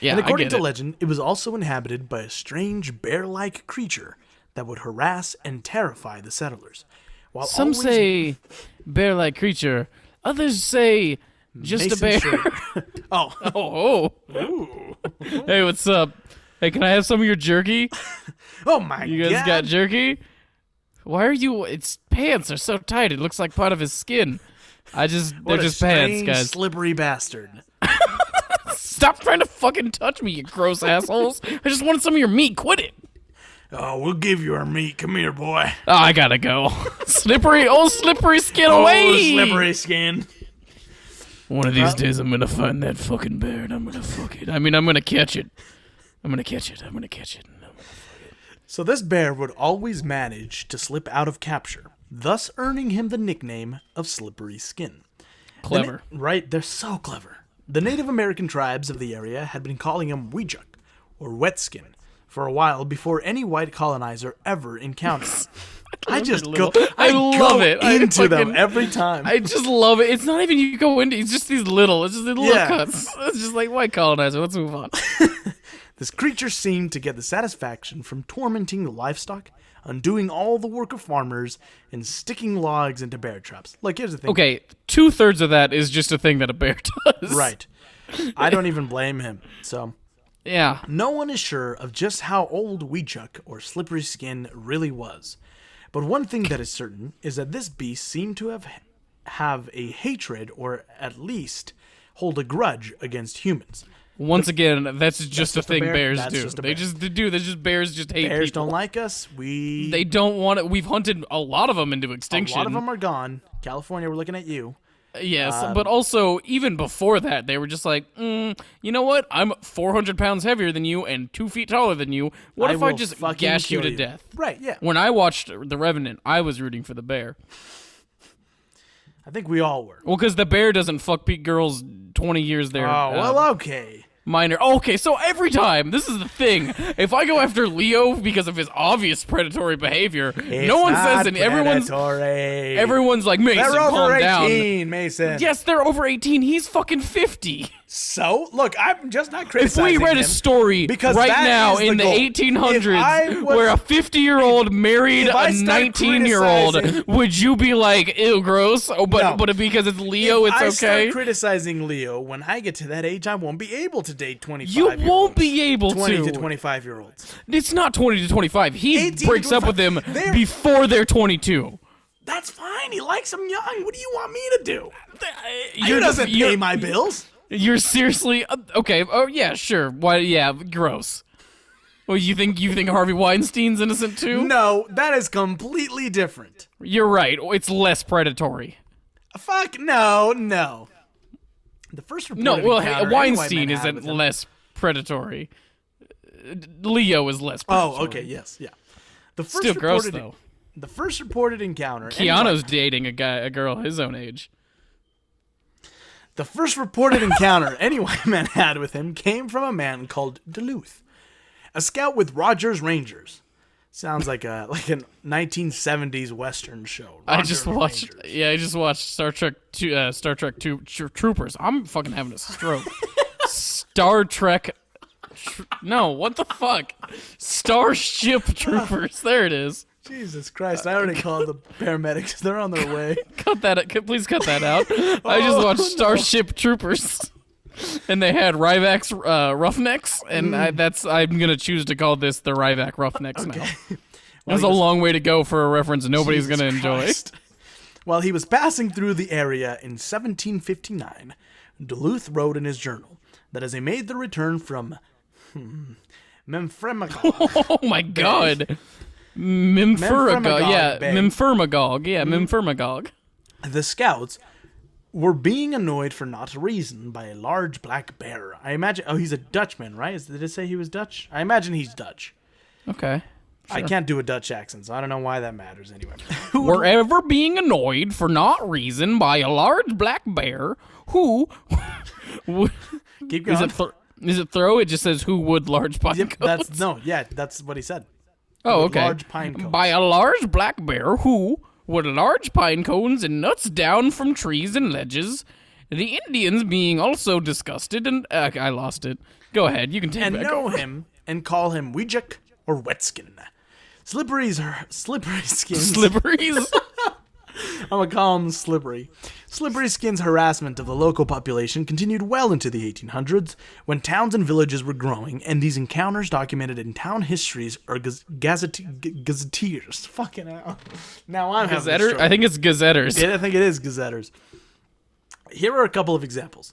Yeah, And I according get to it. legend, it was also inhabited by a strange bear-like creature that would harass and terrify the settlers. While Some always say bear-like creature. Others say just a Mason bear. Schrader. Oh, Oh. Hey, what's up? Hey, can I have some of your jerky? oh my You guys God. got jerky? Why are you? Its pants are so tight. It looks like part of his skin. What They're a just pants, strange, guys. slippery bastard. Stop trying to fucking touch me, you gross assholes. I just wanted some of your meat. Quit it. Oh, we'll give you our meat. Come here, boy. Oh, I gotta go. Slippery skin Oh, away. slippery skin. One of these days, I'm gonna find that fucking bear and I'm gonna fuck it. I mean, I'm gonna catch it. I'm gonna catch it. So this bear would always manage to slip out of capture, thus earning him the nickname of Slippery Skin. Clever. Right? They're so clever. The Native American tribes of the area had been calling him Weejuk, or Wet Skin, for a while before any white colonizer ever encountered him. I love it. I into them fucking- every time. I just love it. It's not even you go into. It's just these little. It's just these little Yeah. cuts. It's just like white colonizer. Let's move on. This creature seemed to get the satisfaction from tormenting the livestock, undoing all the work of farmers, and sticking logs into bear traps. Like, here's the thing. Okay, 2/3 of that is just a thing that a bear does. Right. I don't even blame him. So, Yeah. no one is sure of just how old Weechuck, or Slippery Skin, really was. But one thing that is certain is that this beast seemed to have a hatred, or at least hold a grudge against humans. Once again, that's just a thing bear? bears That's do. just a They bear. just do. They just bears just hate Bears people. don't like us. They don't want it. We've hunted a lot of them into extinction. A lot of them are gone. California, we're looking at you. Yes, but also, even before that, they were just like, you know what? I'm 400 pounds heavier than you and 2 feet taller than you. What if I will just fucking gash you kill to death? Right, yeah. When I watched The Revenant, I was rooting for the bear. I think we all were. Well, because the bear doesn't fuck girls 20 years there. Oh, well, okay. Minor. Okay, so every time, this is the thing. If I go after Leo because of his obvious predatory behavior, no one says, and everyone's like, Mason, They're over calm 18, down. Mason. Yes, they're over 18. He's fucking 50. So, look, I'm just not If criticizing we read a him story because right that now is the in the goal. 1800s where a 50-year-old married if I a start 19-year-old, criticizing- would you be like, ew, gross? Oh, but No. because it's Leo, if I it's okay? start criticizing Leo, when I get to that age, I won't be able to date 25 You won't be able 20 to. to 25-year-olds. It's not 20 to 25. He 18 to breaks up with 25. them They're- before they're 22. That's fine. He likes them young. What do you want me to do? He You're doesn't you're- pay my bills. You're seriously okay? Oh yeah, sure. Why? Yeah, gross. Well, you think Harvey Weinstein's innocent too? No, that is completely different. You're right. It's less predatory. Fuck no. The first reported No, well, encounter any Weinstein white man had isn't with him- less predatory. Leo is less predatory. Oh, okay, yes, yeah. The first Still gross, reported, though. The first reported encounter. Keanu's dating a girl his own age. The first reported encounter any white man had with him came from a man called Duluth, a scout with Rogers Rangers. Sounds like a 1970s Western show. I just Rogers watched. Rangers. Yeah, I just watched Star Trek 2 Troopers. I'm fucking having a stroke. Star Trek. No, what the fuck? Starship Troopers. There it is. Jesus Christ! I already called the paramedics. They're on their way. Please cut that out. I just watched Starship Troopers, and they had Ryvak's Roughnecks, and I'm gonna choose to call this the Ryvak Roughnecks now. That's a long way to go for a reference nobody's Jesus gonna enjoy. Christ. While he was passing through the area in 1759, Duluth wrote in his journal that as he made the return from Memphremagog, Oh my god. Memphremagog. Yeah, Bay. Memphremagog. Yeah, Memphremagog. the scouts were being annoyed for not a reason by a large black bear. I imagine. Oh, he's a Dutchman, right? Did it say he was Dutch? I imagine he's Dutch. Okay. I can't do a Dutch accent, so I don't know why that matters anyway. Were ever being annoyed for not reason by a large black bear who Keep going. is it throw? It just says who would large pine Yep, cones? that's what he said. Oh, With okay. large pine cones. By a large black bear who would large pine cones and nuts down from trees and ledges. The Indians being also disgusted and I lost it. Go ahead, you can take And back know over. him and call him Weejik or Wetskin. Slippery skins. Slipperies. I'm gonna call him Slippery. Slippery Skin's harassment of the local population continued well into the 1800s, when towns and villages were growing, and these encounters documented in town histories or gazetteers. Fucking hell. Now I'm having a Gazetter? stroke. I think it's gazetters. Yeah, I think it is gazetters. Here are a couple of examples.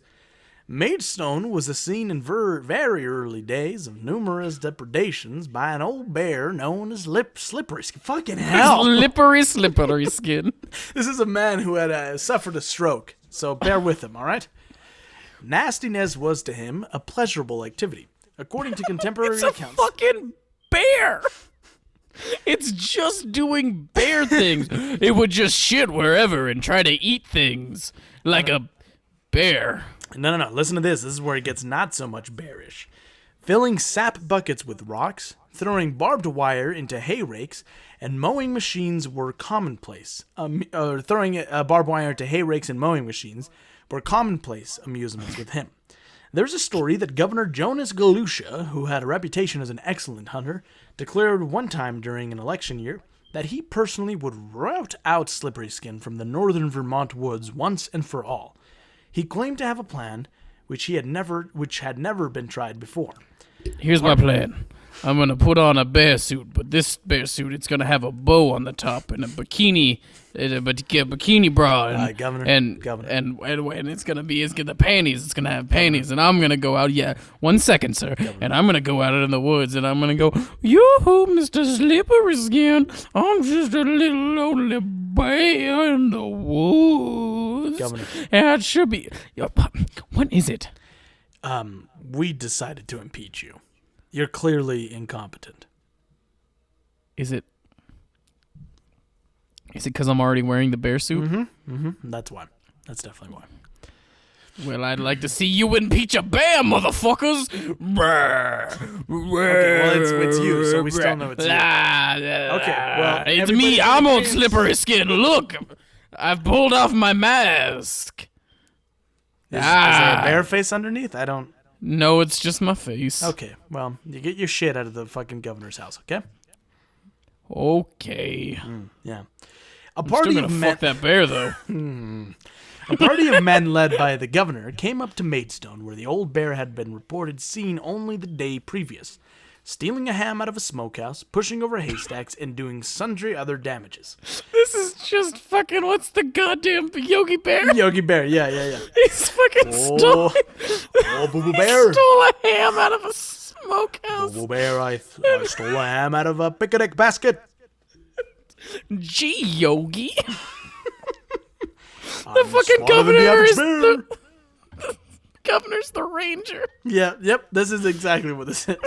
Maidstone was a scene in very early days of numerous depredations by an old bear known as Slippery Skin. Fucking hell! Slippery skin. This is a man who had suffered a stroke, so bear with him, all right? Nastiness was to him a pleasurable activity. According to contemporary It's a accounts. fucking bear. It's just doing bear things. It would just shit wherever and try to eat things like a bear. No. Listen to this. This is where it gets not so much bearish. Filling sap buckets with rocks, throwing barbed wire into hay rakes, and mowing machines were commonplace. Throwing barbed wire into hay rakes and mowing machines were commonplace amusements with him. There's a story that Governor Jonas Galusha, who had a reputation as an excellent hunter, declared one time during an election year that he personally would rout out Slippery Skin from the northern Vermont woods once and for all. He claimed to have a plan which had never been tried before. Here's my plan. I'm gonna put on a bear suit, but this bear suit, it's gonna have a bow on the top and a bikini bra, and Governor, and it's gonna the panties. It's gonna have panties, and I'm gonna go out. Yeah, 1 second, sir. And I'm gonna go out in the woods, and I'm gonna go, yoo-hoo, Mr. Slippery Skin. I'm just a little lonely bear in the woods. Governor. And it should be. What is it? We decided to impeach you. You're clearly incompetent. Is it because I'm already wearing the bear suit? That's why. That's definitely why. Well, I'd like to see you impeach a bear, motherfuckers. Okay, well, it's you, so we still know it's you. Okay, well, it's me. I'm old Slippery Skin. Look, I've pulled off my mask. Is there a bear face underneath? I don't... No, it's just my face. Okay, well, you get your shit out of the fucking governor's house, okay? Okay. Yeah. A party of men... fuck that bear, though. A party of men led by the governor came up to Maidstone, where the old bear had been reported seen only the day previous, stealing a ham out of a smokehouse, pushing over haystacks, and doing sundry other damages. This is just fucking, what's the goddamn Yogi Bear? Yogi Bear, yeah. He's fucking stole Boo Boo Bear. He stole a ham out of a smokehouse. Boo Boo Bear, I stole a ham out of a picnic basket. Gee, Yogi. The fucking governor is the governor's the ranger. Yeah, yep, this is exactly what this is.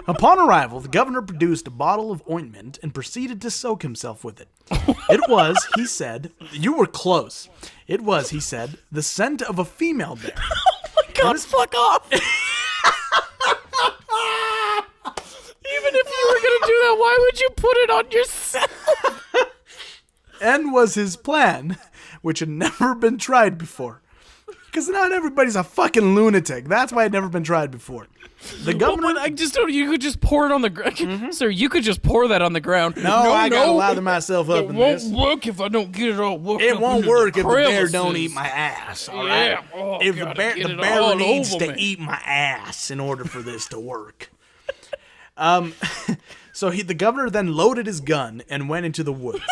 Upon arrival, the governor produced a bottle of ointment and proceeded to soak himself with it. It was, he said, you were close. It was, he said, the scent of a female bear. Oh my God, fuck off. Even if you were going to do that, why would you put it on yourself? And was his plan, which had never been tried before. Because not everybody's a fucking lunatic. That's why it never been tried before. The governor... Well, I just don't... You could just pour it on the ground. Sir, you could just pour that on the ground. No, I gotta lather myself up in this. It won't work if I don't get it all worked It up won't into work the if the bear crevices. don't eat my ass, all right? Yeah. Oh, if gotta the get it bear all needs over to me. eat my ass in order for this to work. So the governor then loaded his gun and went into the woods.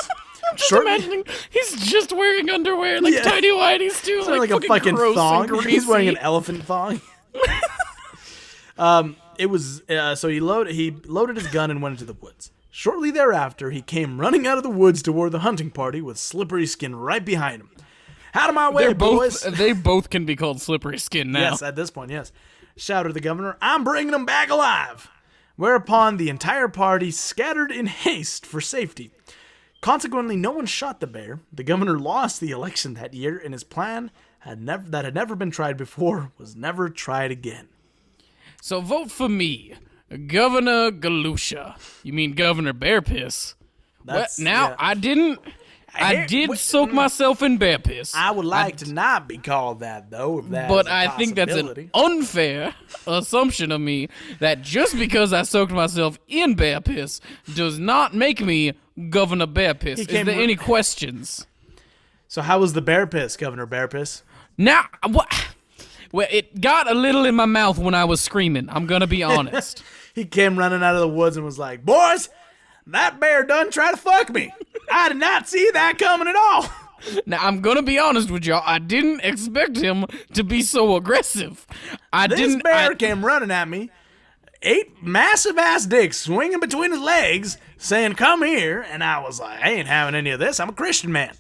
I'm just imagining he's just wearing underwear, like tiny whities too, like a fucking gross thong. and He's wearing an greasy. elephant thong. It was so he loaded his gun and went into the woods. Shortly thereafter, he came running out of the woods toward the hunting party with Slippery Skin right behind him. Out of my way, boys! They both can be called Slippery Skin now. Yes, at this point, yes. Shouted the governor, I'm bringing them back alive! Whereupon the entire party scattered in haste for safety. Consequently, no one shot the bear. The governor lost the election that year, and his plan that had never been tried before was never tried again. So vote for me, Governor Galusha. You mean Governor Bear Piss? I did soak myself in bear piss. I would like to not be called that, though, if that But is a I think that's possibility. an unfair assumption of me that just because I soaked myself in bear piss does not make me Governor Bear Piss. Is there any questions? So how was the bear piss, Governor Bear Piss? Now, what? Well, it got a little in my mouth when I was screaming. I'm gonna be honest. He came running out of the woods and was like, boys, that bear done try to fuck me. I did not see that coming at all. Now, I'm gonna be honest with y'all. I didn't expect him to be so aggressive. This bear came running at me, 8 massive-ass dicks swinging between his legs, saying, come here. And I was like, I ain't having any of this. I'm a Christian man.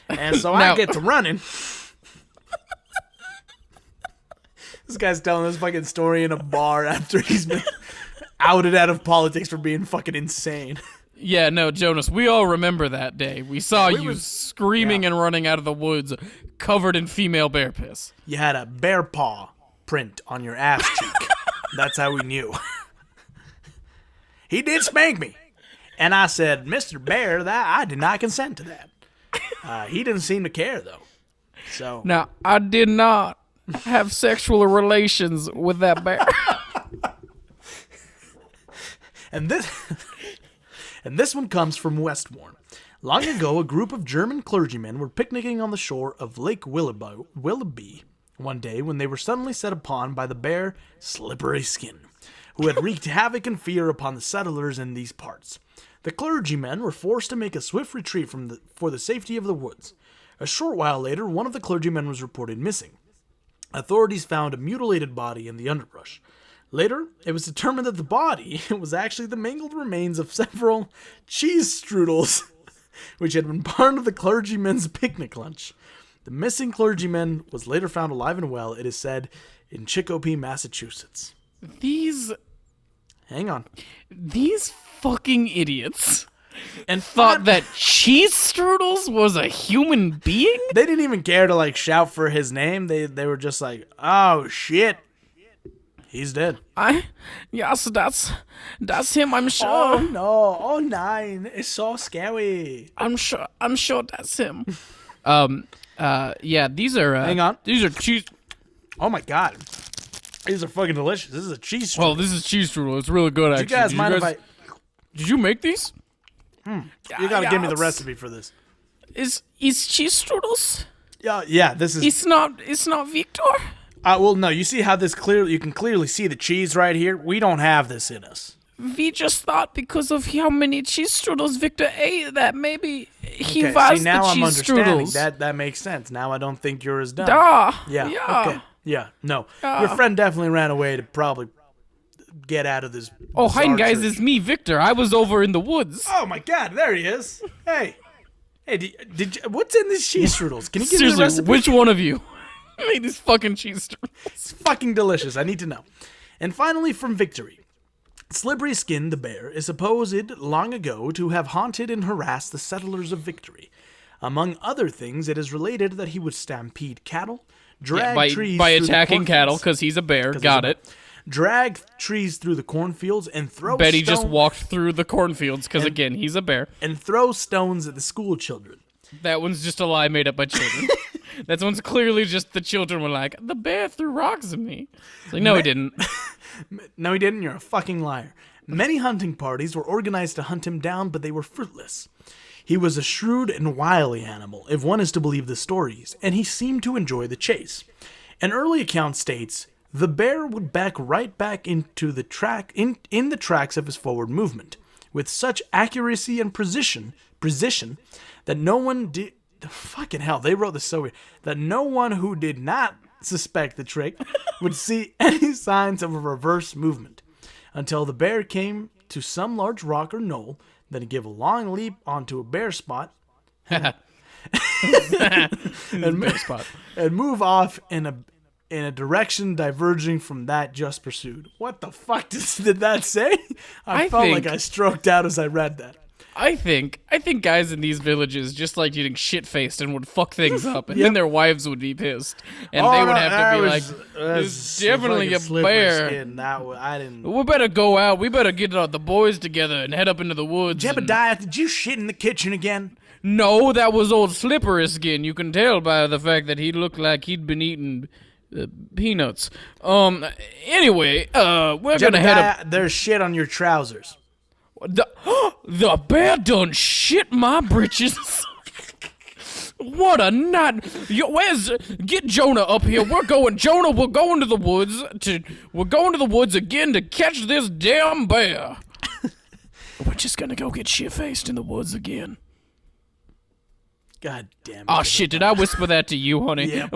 And so I get to running. This guy's telling this fucking story in a bar after he's been outed out of politics for being fucking insane. Yeah, no, Jonas, we all remember that day. We saw you screaming and running out of the woods covered in female bear piss. You had a bear paw print on your ass cheek. That's how we knew. He did spank me. And I said, Mr. Bear, that I did not consent to that. He didn't seem to care, though. So now, I did not have sexual relations with that bear. And this one comes from Westbourne. Long ago, a group of German clergymen were picnicking on the shore of Lake Willoughby one day when they were suddenly set upon by the bear Slippery Skin, who had wreaked havoc and fear upon the settlers in these parts. The clergymen were forced to make a swift retreat for the safety of the woods. A short while later, one of the clergymen was reported missing. Authorities found a mutilated body in the underbrush. Later, it was determined that the body was actually the mangled remains of several cheese strudels, which had been part of the clergyman's picnic lunch. The missing clergyman was later found alive and well, it is said, in Chicopee, Massachusetts. Hang on. These fucking idiots And thought that cheese strudels was a human being? They didn't even care to, like, shout for his name. They were just like, oh, shit. He's dead. Yes, that's him, I'm sure. Oh, no. Oh, nine. It's so scary. I'm sure that's him. Yeah, these are... Hang on. These are cheese... Oh, my God. These are fucking delicious. This is a cheese strudel. Well, this is cheese strudel. It's really good, actually. Do you guys mind if I... Did you make these? You gotta give me the recipe for this. Is cheese strudels? Yeah, this is... It's not Victor? well, no, you see how this clearly... You can clearly see the cheese right here? We don't have this in us. We just thought because of how many cheese strudels Victor ate that maybe he Okay, was see, now the I'm cheese understanding. strudels. That makes sense. Now I don't think you're as dumb. Yeah. Okay. Yeah, no. Your friend definitely ran away to probably get out of this. Oh, hi, guys, church. it's me, Victor. I was over in the woods. Oh my God, there he is. Hey, did you, what's in these cheese strudels? Can you give me the Seriously, recipe? which one of you made these fucking cheese strudels? It's fucking delicious. I need to know. And finally, from Victory. Slippery Skin the bear is supposed long ago to have haunted and harassed the settlers of Victory. Among other things, it is related that he would stampede cattle, drag trees by through the attacking cattle cornfields- because he's a bear. 'cause Got he's a- it. Drag trees through the cornfields and throw Betty just stone- walked through the cornfields because, again, he's a bear. and throw stones at the school children. That one's just a lie made up by children. That one's clearly just the children were like, the bear threw rocks at me. It's like, no, he didn't. No, he didn't. You're a fucking liar. Many hunting parties were organized to hunt him down, but they were fruitless. He was a shrewd and wily animal, if one is to believe the stories, and he seemed to enjoy the chase. An early account states, the bear would back right back into the track in the tracks of his forward movement, with such accuracy and precision that no one did. Fucking hell, they wrote this so weird. That no one who did not suspect the trick would see any signs of a reverse movement, until the bear came to some large rock or knoll, then he'd give a long leap onto a bare spot, and move off in a direction diverging from that just pursued. What the fuck did that say? I felt like I stroked out as I read that. I think guys in these villages just like getting shit-faced and would fuck things up, and then their wives would be pissed, and they would have to be like, "There's definitely a bear. I didn't. We better go out. We better get the boys together and head up into the woods." Jebediah, did you shit in the kitchen again? No, that was old Slippery Skin. You can tell by the fact that he looked like he'd been eating peanuts. Anyway, we're gonna head up. There's shit on your trousers. The bear done shit my britches. What a night! Get Jonah up here. We're going to the woods We're going to the woods again to catch this damn bear. We're just gonna go get shit faced in the woods again. God damn it! Oh shit! Did I whisper that to you, honey? Yep.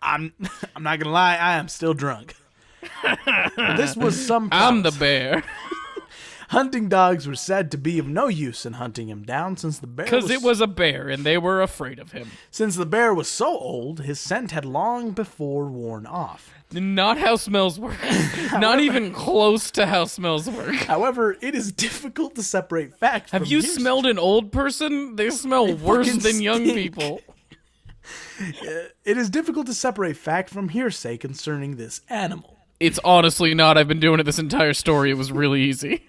I'm not gonna lie. I am still drunk. This was some. I'm the bear. Hunting dogs were said to be of no use in hunting him down, since the bear Because it was a bear, and they were afraid of him. Since the bear was so old, his scent had long before worn off. Not how smells work. Not even close to how smells work. However, it is difficult to separate fact from Have you hearsay. smelled an old person? They smell worse fucking than young stink. people. It is difficult to separate fact from hearsay concerning this animal. It's honestly not. I've been doing it this entire story. It was really easy.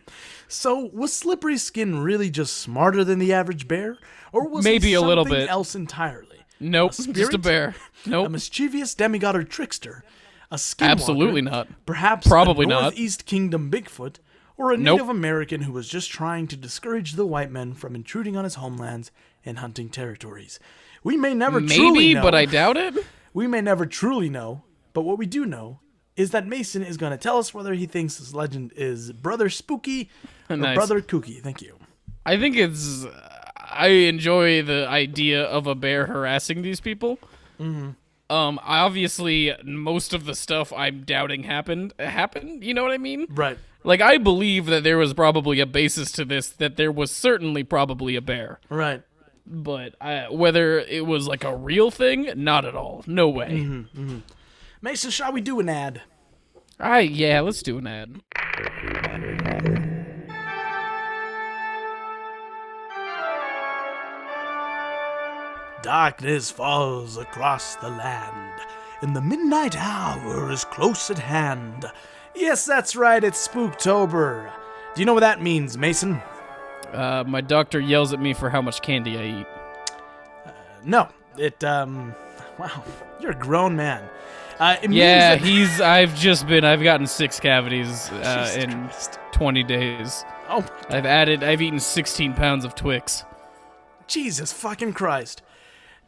So, was Slippery Skin really just smarter than the average bear? Or was Maybe he a little something bit. else entirely? Nope, spirit? just a bear. A Nope, mischievous demigod or trickster? A skinwalker? absolutely not. Perhaps Probably a not. Northeast Kingdom Bigfoot? Or a Nope. Native American who was just trying to discourage the white men from intruding on his homelands and hunting territories? We may never truly Maybe, know. but I doubt it. We may never truly know, but what we do know is that Mason is going to tell us whether he thinks this legend is brother spooky or Nice. brother kooky. Thank you. I think it's. I enjoy the idea of a bear harassing these people. Obviously, most of the stuff I'm doubting happened. You know what I mean? Right. Like, I believe that there was probably a basis to this, that there was certainly probably a bear. Right. But whether it was like a real thing, not at all. No way. Mason, shall we do an ad? Yeah, let's do an ad. Darkness falls across the land, and the midnight hour is close at hand. Yes, that's right, it's Spooktober. Do you know what that means, Mason? My doctor yells at me for how much candy I eat. No, wow, you're a grown man. It means Yeah, that- I've gotten 6 cavities Jesus in Christ. 20 days. Oh, I've eaten 16 pounds of Twix. Jesus fucking Christ.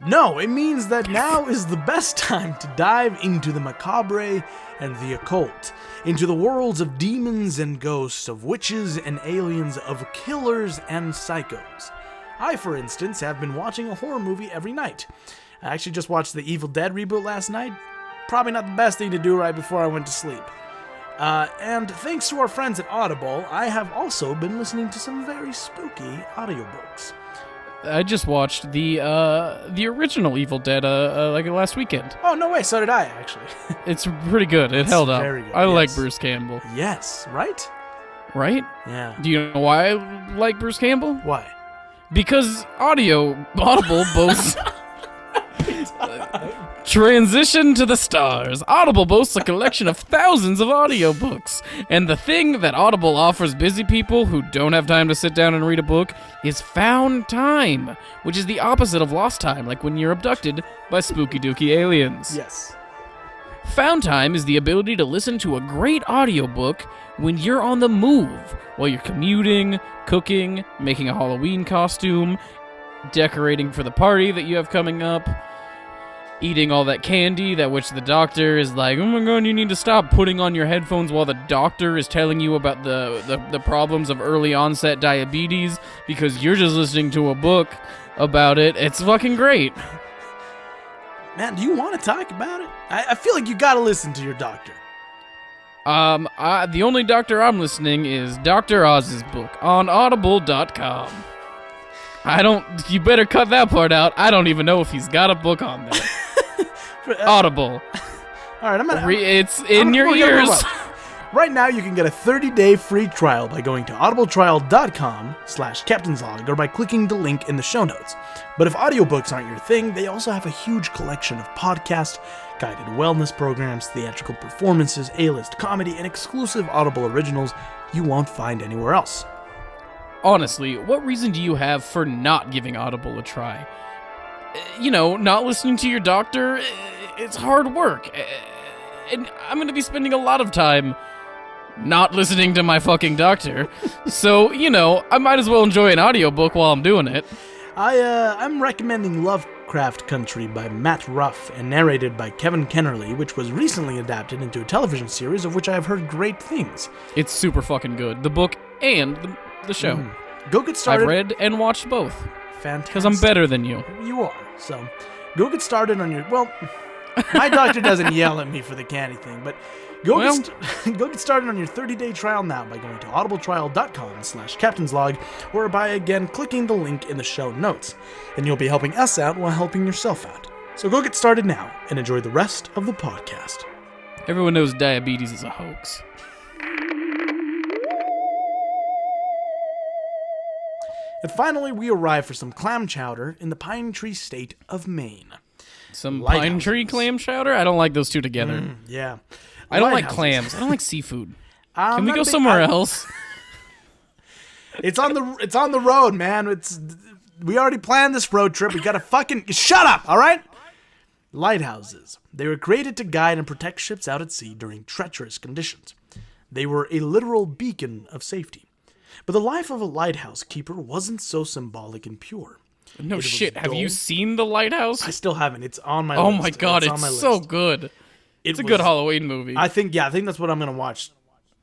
No, it means that now is the best time to dive into the macabre and the occult, into the worlds of demons and ghosts, of witches and aliens, of killers and psychos. I, for instance, have been watching a horror movie every night. I actually just watched the Evil Dead reboot last night. Probably not the best thing to do right before I went to sleep. And thanks to our friends at Audible, I have also been listening to some very spooky audiobooks. I just watched the original Evil Dead like last weekend. Oh, no way, so did I, actually. It's pretty good. It held up. very good, I like yes. Bruce Campbell. Yes, right? Right? Yeah. Do you know why I like Bruce Campbell? Why? Because Audible boasts Transition to the stars. Audible boasts a collection of thousands of audiobooks. And the thing that Audible offers busy people who don't have time to sit down and read a book is found time, which is the opposite of lost time, like when you're abducted by spooky dooky aliens. Yes. Found time is the ability to listen to a great audiobook when you're on the move, while you're commuting, cooking, making a Halloween costume, decorating for the party that you have coming up, eating all that candy that which the doctor is like, oh my god, you need to stop putting on your headphones while the doctor is telling you about the problems of early onset diabetes because you're just listening to a book about it. It's fucking great. Man, do you want to talk about it? I feel like you gotta listen to your doctor. The only doctor I'm listening is Dr. Oz's book on audible.com. You better cut that part out. I don't even know if he's got a book on there. Audible. All right, It's in your ears. Right now, you can get a 30-day free trial by going to audibletrial.com/captainslog or by clicking the link in the show notes. But if audiobooks aren't your thing, they also have a huge collection of podcasts, guided wellness programs, theatrical performances, A-list comedy, and exclusive Audible originals you won't find anywhere else. Honestly, what reason do you have for not giving Audible a try? Not listening to your doctor, it's hard work. And I'm going to be spending a lot of time not listening to my fucking doctor. So, I might as well enjoy an audiobook while I'm doing it. I'm recommending Lovecraft Country by Matt Ruff and narrated by Kevin Kennerly, which was recently adapted into a television series of which I have heard great things. It's super fucking good. The book and the show. Go get started. I've read and watched both. Fantastic. Because I'm better than you. You are. So, go get started on your... Well, my doctor doesn't yell at me for the candy thing, but go get started on your 30-day trial now by going to audibletrial.com/captainslog or by, again, clicking the link in the show notes. And you'll be helping us out while helping yourself out. So go get started now and enjoy the rest of the podcast. Everyone knows diabetes is a hoax. And finally, we arrive for some clam chowder in the Pine Tree State of Maine. Some Lighthouses. pine tree clam chowder? I don't like those two together. Yeah. I don't like Lighthouses. clams. I don't like seafood. I'm Can we not go a big- somewhere else? It's on the road, man. We already planned this road trip. We gotta fucking shut up, all right? Lighthouses. They were created to guide and protect ships out at sea during treacherous conditions. They were a literal beacon of safety. But the life of a lighthouse keeper wasn't so symbolic and pure. No was shit. Have you dull. seen The Lighthouse? I still haven't. It's on my Oh list. my god, on it's my so list. good. It's a good Halloween movie. I think that's what I'm gonna watch.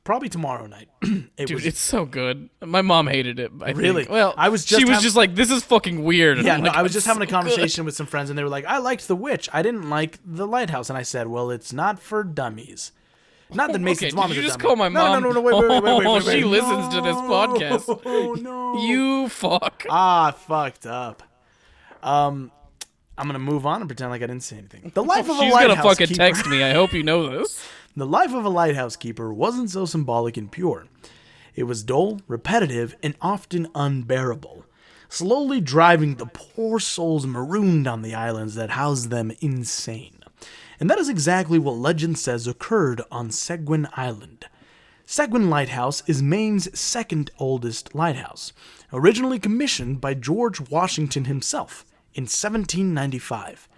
Probably tomorrow night. It's so good. My mom hated it. Really? Well, she was just like, "This is fucking weird." And Yeah, I'm like, I was just "It's having a so conversation with some friends, and they were like, "I liked The Witch. I didn't like The Lighthouse." And I said, "Well, it's not for dummies." Not that Mason's mom is a did you just dummy. call my mom? No, wait. She listens to this podcast. Oh no! You fuck. Fucked up. I'm gonna move on and pretend like I didn't say anything. The life of a She's lighthouse gonna fucking keeper. text me. I hope you know this. The life of a lighthouse keeper wasn't so symbolic and pure. It was dull, repetitive, and often unbearable, slowly driving the poor souls marooned on the islands that housed them insane. And that is exactly what legend says occurred on Seguin Island. Seguin Lighthouse is Maine's second oldest lighthouse, originally commissioned by George Washington himself in 1795.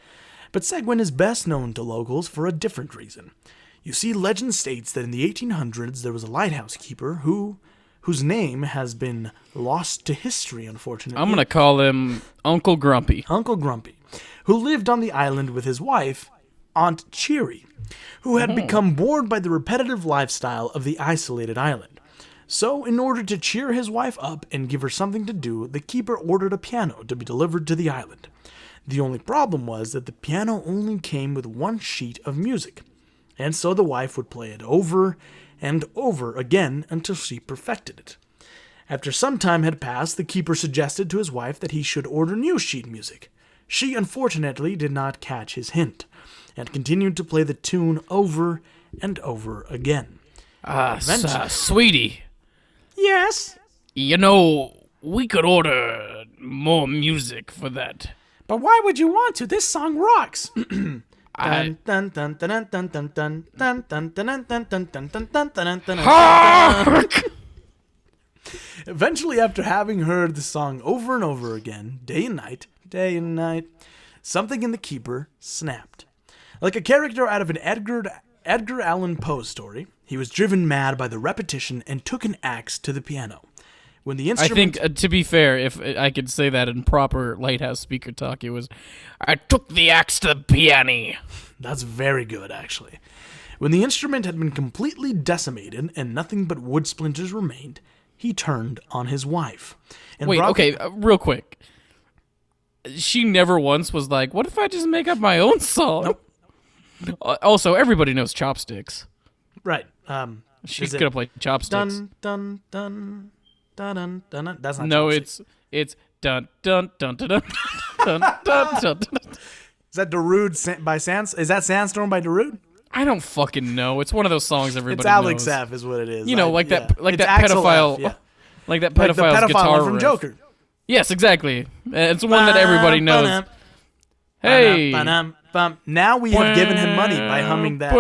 But Seguin is best known to locals for a different reason. You see, legend states that in the 1800s there was a lighthouse keeper whose name has been lost to history, unfortunately. I'm gonna call him Uncle Grumpy. Uncle Grumpy, who lived on the island with his wife, Aunt Cherry, who had become bored by the repetitive lifestyle of the isolated island. So, in order to cheer his wife up and give her something to do, the keeper ordered a piano to be delivered to the island. The only problem was that the piano only came with one sheet of music, and so the wife would play it over and over again until she perfected it. After some time had passed, the keeper suggested to his wife that he should order new sheet music. She unfortunately did not catch his hint, and continued to play the tune over and over again. Sweetie. Yes? You know, we could order more music for that. But why would you want to? This song rocks. Eventually, after having heard the song over and over again, day and night, something in the keeper snapped. Like a character out of an Edgar Allan Poe story, he was driven mad by the repetition and took an axe to the piano. When the instrument... I think, to be fair, if I could say that in proper Lighthouse speaker talk, it was, "I took the axe to the piano." That's very good, actually. When the instrument had been completely decimated and nothing but wood splinters remained, he turned on his wife. And real quick. She never once was like, "What if I just make up my own song?" Nope. Also, everybody knows chopsticks. Right. She's gonna play chopsticks. Dun, dun, dun, dun, dun, dun, dun. That's not No, chopsticks. it's dun dun dun dun dun dun dun dun. Is that Darude by Sands? Is that Sandstorm by Darude? I don't fucking know. It's one of those songs everybody It's Alex knows. F is what it is. You know, like It's that Axel pedophile, F, yeah. like that Like the pedophile's pedophile guitar one from riff. Joker. Yes, exactly. It's one that everybody knows. Hey. Now we have given him money by humming that.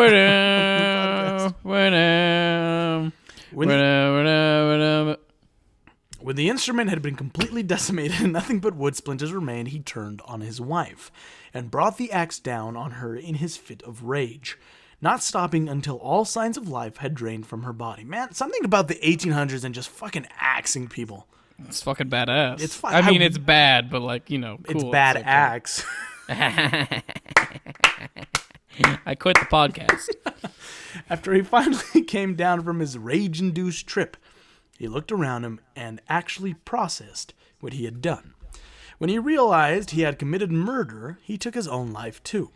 When the instrument had been completely decimated and nothing but wood splinters remained, he turned on his wife and brought the axe down on her in his fit of rage, not stopping until all signs of life had drained from her body. Man, something about the 1800s and just fucking axing people. It's fucking badass. It's fine. I mean, it's bad, but like, you know, cool. It's bad axe. I quit the podcast. After he finally came down from his rage-induced trip, he looked around him and actually processed what he had done. When he realized he had committed murder, he took his own life too.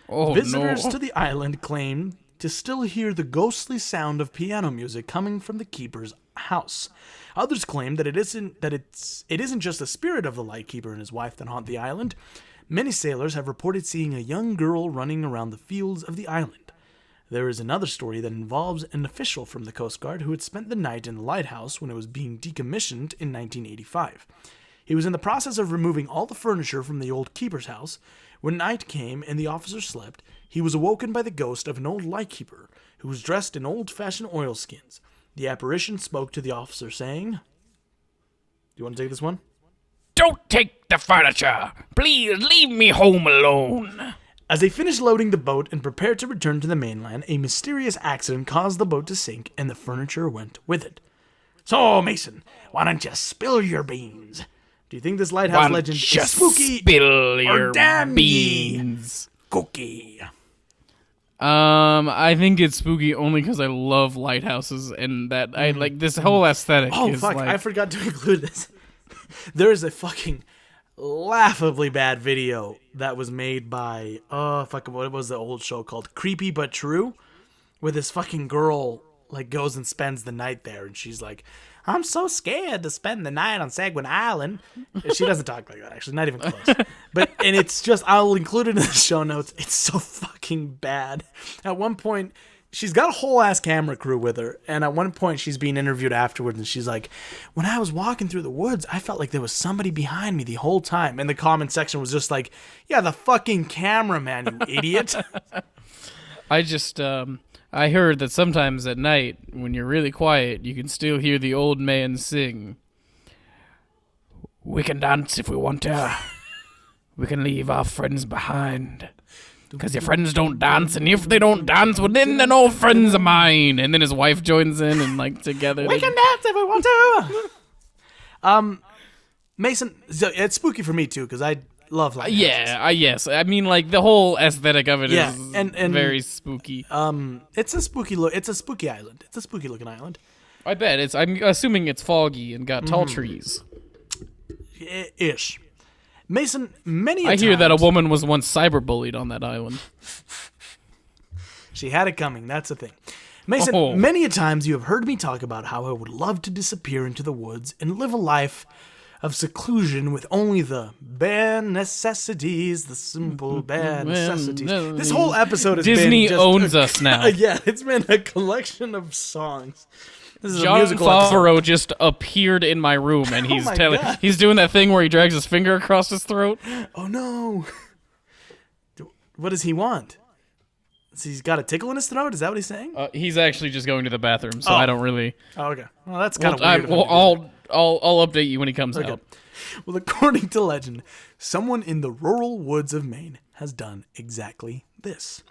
Oh, Visitors no. to the island claimed to still hear the ghostly sound of piano music coming from the keeper's house. Others claim that it isn't just the spirit of the lightkeeper and his wife that haunt the island. Many sailors have reported seeing a young girl running around the fields of the island. There is another story that involves an official from the Coast Guard who had spent the night in the lighthouse when it was being decommissioned in 1985. He was in the process of removing all the furniture from the old keeper's house. When night came and the officer slept, he was awoken by the ghost of an old lightkeeper who was dressed in old-fashioned oilskins. The apparition spoke to the officer, saying, "Do you want to take this one?" "Don't take the furniture. Please leave me home alone." As they finished loading the boat and prepared to return to the mainland, a mysterious accident caused the boat to sink and the furniture went with it. So, Mason, why don't you spill your beans? Do you think this lighthouse legend is spooky spill your or damn beans? Cookie? I think it's spooky only because I love lighthouses and that I like this whole aesthetic. Oh, is fuck. like, I forgot to include this. There is a fucking laughably bad video that was made by, what was the old show called? Creepy But True? Where this fucking girl, like, goes and spends the night there, and she's like, I'm so scared to spend the night on Seguin Island. She doesn't talk like that, actually, not even close. And it's just, I'll include it in the show notes. It's so fucking bad. At one point, she's got a whole ass camera crew with her, and at one point she's being interviewed afterwards, and she's like, when I was walking through the woods, I felt like there was somebody behind me the whole time. And the comment section was just like, yeah, the fucking cameraman, you idiot. I just, I heard that sometimes at night, when you're really quiet, you can still hear the old man sing. We can dance if we want to. We can leave our friends behind. Because your friends don't dance, and if they don't dance, well, then they're no friends of mine. And then his wife joins in, and, like, together. We can dance if we want to. Mason, so it's spooky for me, too, because I love lighthouses. Yeah, yes. I mean, like, the whole aesthetic of it is and very spooky. It's a spooky It's a spooky island. It's a spooky looking island. I bet. I'm assuming it's foggy and got tall trees. Ish. Mason, I hear that a woman was once cyberbullied on that island. She had it coming. That's the thing. Mason, many a times you have heard me talk about how I would love to disappear into the woods and live a life of seclusion with only the bare necessities, the simple bare necessities. This whole episode has Disney been just owns us now. Yeah, it's been a collection of songs. This is John a musical Favreau episode. just appeared in my room, and he's God. he's doing that thing where he drags his finger across his throat. Oh no! What does he want? So he's got a tickle in his throat? Is that what he's saying? He's actually just going to the bathroom, so I don't really. Oh, okay. Well, that's kind of weird. I'll update you when he comes out. Well, according to legend, someone in the rural woods of Maine has done exactly this.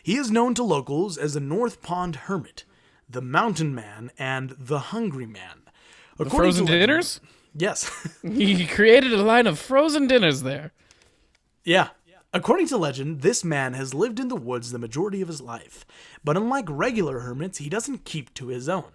He is known to locals as the North Pond Hermit, the Mountain Man, and the Hungry Man. The frozen dinners? Yes. He created a line of frozen dinners there. Yeah. According to legend, this man has lived in the woods the majority of his life, but unlike regular hermits, he doesn't keep to his own.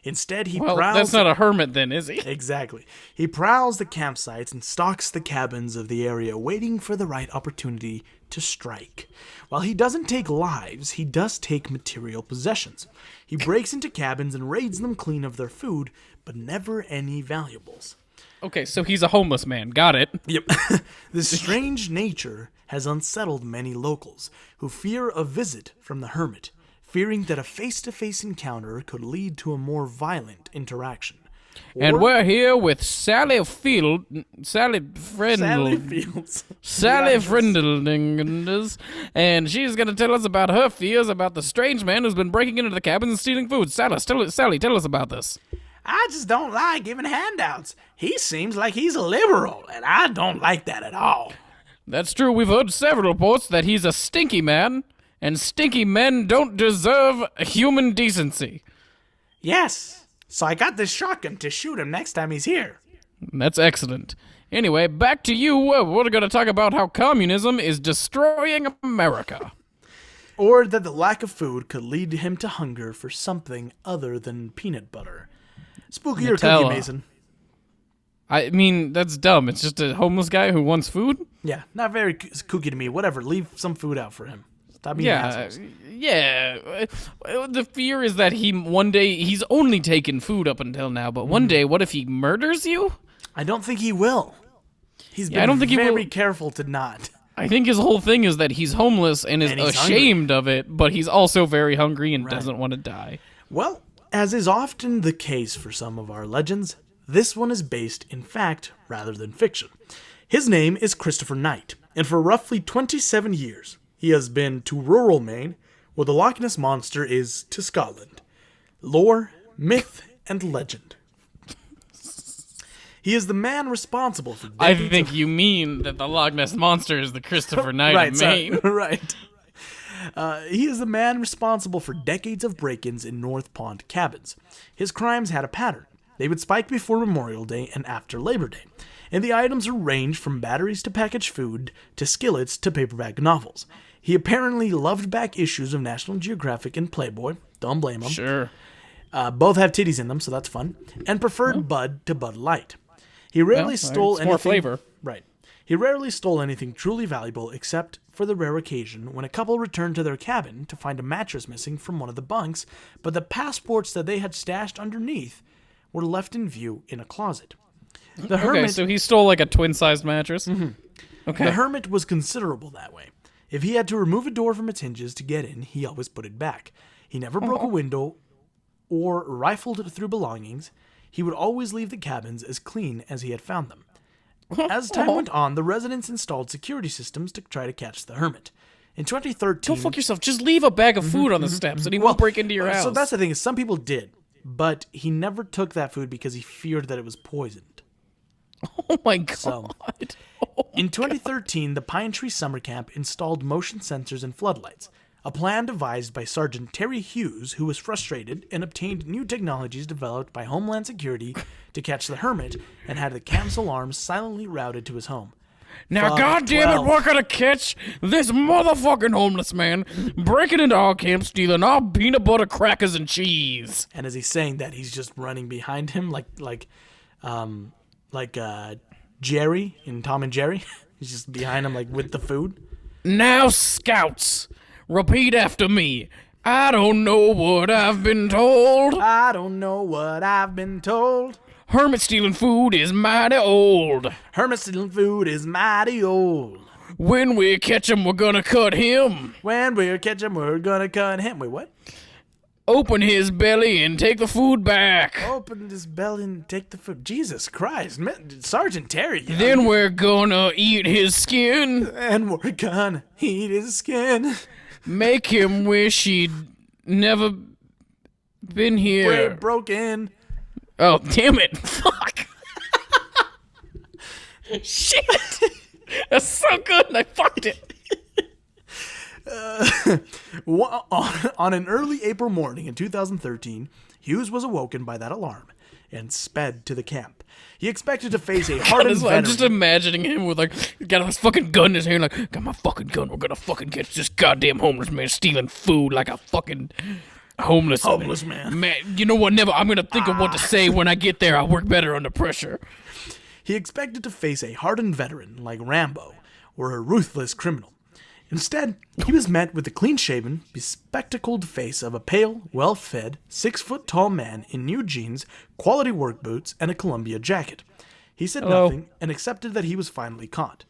Instead, he prowls... that's not a hermit then, is he? Exactly. He prowls the campsites and stalks the cabins of the area, waiting for the right opportunity to strike. While he doesn't take lives, he does take material possessions. He breaks into cabins and raids them clean of their food, but never any valuables. Okay, so he's a homeless man. Got it. Yep. This strange nature has unsettled many locals, who fear a visit from the hermit, fearing that a face-to-face encounter could lead to a more violent interaction. And we're here with Sally Fields, and she's going to tell us about her fears about the strange man who's been breaking into the cabins and stealing food. Sally, tell us about this. I just don't like giving handouts. He seems like he's a liberal, and I don't like that at all. That's true. We've heard several reports that he's a stinky man, and stinky men don't deserve human decency. Yes, so I got this shotgun to shoot him next time he's here. That's excellent. Anyway, back to you. We're going to talk about how communism is destroying America. Or that the lack of food could lead him to hunger for something other than peanut butter. Spooky or Cookie Mason? I mean, that's dumb. It's just a homeless guy who wants food? Yeah, not very kooky to me. Whatever, leave some food out for him. Stop being assholes. Yeah. The fear is that one day, he's only taken food up until now, but one day, what if he murders you? I don't think he will. He's been very careful to not. I think his whole thing is that he's homeless and is ashamed of it, but he's also very hungry and doesn't want to die. Well, as is often the case for some of our legends, this one is based in fact rather than fiction. His name is Christopher Knight, and for roughly 27 years, he has been to rural Maine, where the Loch Ness Monster is to Scotland. Lore, myth, and legend. He is the man responsible for decades I think you mean that the Loch Ness Monster is the Christopher Knight of Maine. Right. He is the man responsible for decades of break-ins in North Pond cabins. His crimes had a pattern. They would spike before Memorial Day and after Labor Day, and the items ranged from batteries to packaged food to skillets to paperback novels. He apparently loved back issues of National Geographic and Playboy. Don't blame him. Sure. Both have titties in them, so that's fun. And preferred Bud to Bud Light. He rarely stole anything. More flavor. Right. He rarely stole anything truly valuable except for the rare occasion when a couple returned to their cabin to find a mattress missing from one of the bunks, but the passports that they had stashed underneath were left in view in a closet. The Hermit, so he stole like a twin-sized mattress? Mm-hmm. Okay. The Hermit was considerable that way. If he had to remove a door from its hinges to get in, he always put it back. He never broke a window or rifled through belongings. He would always leave the cabins as clean as he had found them. As time went on, the residents installed security systems to try to catch the Hermit. In 2013... Go fuck yourself. Just leave a bag of food on the steps and he won't break into your house. So that's the thing, is some people did, but he never took that food because he feared that it was poisoned. Oh my god. So, in 2013, the Pine Tree Summer Camp installed motion sensors and floodlights, a plan devised by Sergeant Terry Hughes, who was frustrated and obtained new technologies developed by Homeland Security to catch the Hermit and had the camp's alarms silently routed to his home. Now, goddammit, we're gonna catch this motherfucking homeless man breaking into our camp, stealing our peanut butter crackers and cheese. And as he's saying that, he's just running behind him like Jerry in Tom and Jerry. He's just behind him like with the food. Now, scouts, repeat after me. I don't know what I've been told. I don't know what I've been told. Hermit stealing food is mighty old. Hermit stealing food is mighty old. When we catch him, we're gonna cut him. When we catch him, we're gonna cut him. Wait, what? Open his belly and take the food back. Open his belly and take the food. Jesus Christ, man, Sergeant Terry. Then we're gonna eat his skin. And we're gonna eat his skin. Make him wish he'd never been here. We're broken. Oh, damn it. Fuck. Shit. That's so good and I fucked it. On an early April morning in 2013, Hughes was awoken by that alarm and sped to the camp. He expected to face a hardened veteran. I'm just imagining him with, like, got his fucking gun in his hand, like, got my fucking gun, we're gonna fucking catch this goddamn homeless man stealing food like a fucking homeless man. Man, you know what, I'm gonna think of what to say when I get there. I work better under pressure. He expected to face a hardened veteran like Rambo or a ruthless criminal. Instead, he was met with the clean-shaven, bespectacled face of a pale, well-fed, 6-foot-tall man in new jeans, quality work boots, and a Columbia jacket. He said nothing and accepted that he was finally caught.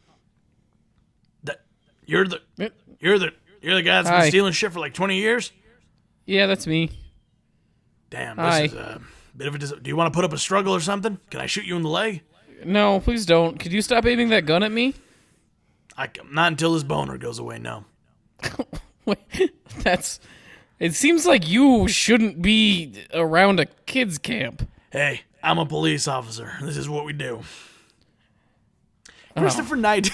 You're the guy that's been stealing shit for like 20 years? Yeah, that's me. Damn, this is a bit of a... Do you want to put up a struggle or something? Can I shoot you in the leg? No, please don't. Could you stop aiming that gun at me? Not until his boner goes away, no. Wait, it seems like you shouldn't be around a kids' camp. Hey, I'm a police officer. This is what we do. Christopher Knight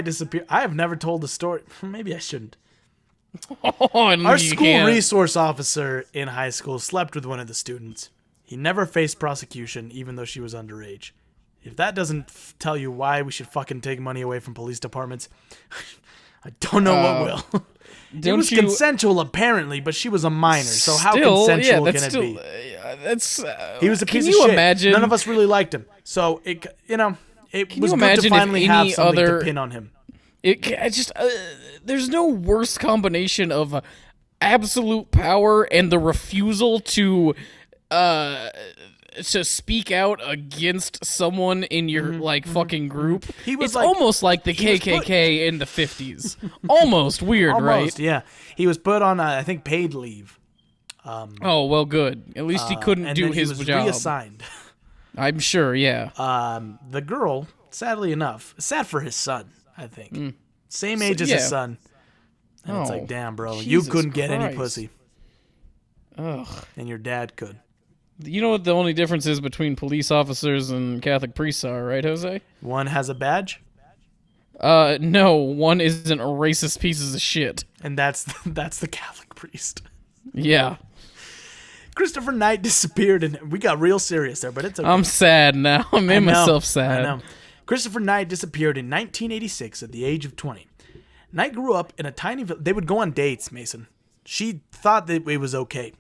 disappeared. I have never told the story. Maybe I shouldn't. Our school resource officer in high school slept with one of the students. He never faced prosecution, even though she was underage. If that doesn't tell you why we should fucking take money away from police departments, I don't know what will. It was consensual, apparently, but she was a minor, so how consensual can it be? He was a piece of shit. Imagine? None of us really liked him, so it was good to finally have something to pin on him. There's no worse combination of absolute power and the refusal to speak out against someone in your fucking group. It's almost like the KKK in the 50s. Almost weird, right? Yeah. He was put on, I think, paid leave. Oh, well, good. At least he couldn't do his job. Reassigned. I'm sure, yeah. The girl, sadly enough, sad for his son, I think. Same age as his son. And it's like, damn, bro, you couldn't get any pussy. Ugh. And your dad could. You know what the only difference is between police officers and Catholic priests are, right, Jose? One has a badge? No, one isn't a racist pieces of shit. And that's the Catholic priest. Yeah. Christopher Knight disappeared, and we got real serious there, but it's okay. I'm sad now. I made myself sad. I know. Christopher Knight disappeared in 1986 at the age of 20. Knight grew up in a tiny village. They would go on dates, Mason. She thought that it was okay.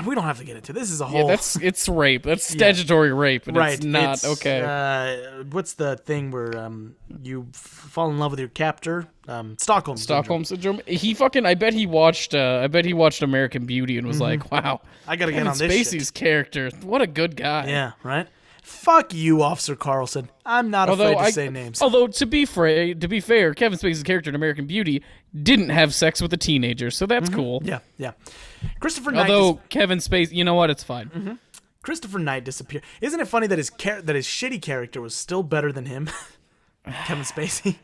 We don't have to get into this. Is a whole. Yeah, it's rape. That's statutory rape, and right. It's not okay. What's the thing where you fall in love with your captor? Stockholm Syndrome. He fucking. I bet he watched American Beauty and was like, "Wow, I gotta get on this Spacey's character. What a good guy." Yeah. Right. Fuck you, Officer Carlson. I'm not afraid to say names. Although, to be fair, Kevin Spacey's character in American Beauty didn't have sex with a teenager, so that's cool. Yeah. Christopher Knight. Although Kevin Spacey, you know what? It's fine. Mm-hmm. Christopher Knight disappeared. Isn't it funny that his shitty character was still better than him, Kevin Spacey?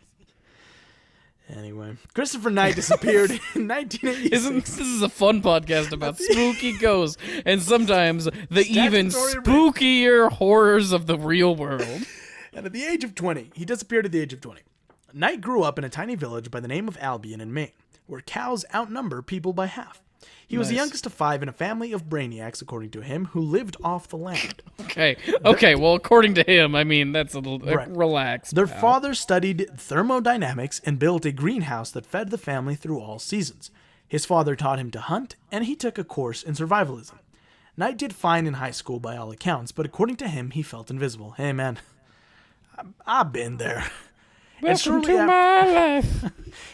Anyway, Christopher Knight disappeared in 1986. This is a fun podcast about spooky ghosts and sometimes the even spookier horrors of the real world. And at the age of 20, he disappeared at the age of 20. Knight grew up in a tiny village by the name of Albion in Maine, where cows outnumber people by half. He was the youngest of 5 in a family of brainiacs, according to him, who lived off the land. Okay. Well, according to him, I mean, that's a little relaxed. Their father studied thermodynamics and built a greenhouse that fed the family through all seasons. His father taught him to hunt, and he took a course in survivalism. Knight did fine in high school by all accounts, but according to him, he felt invisible. Hey, man, I've been there. Welcome to my life.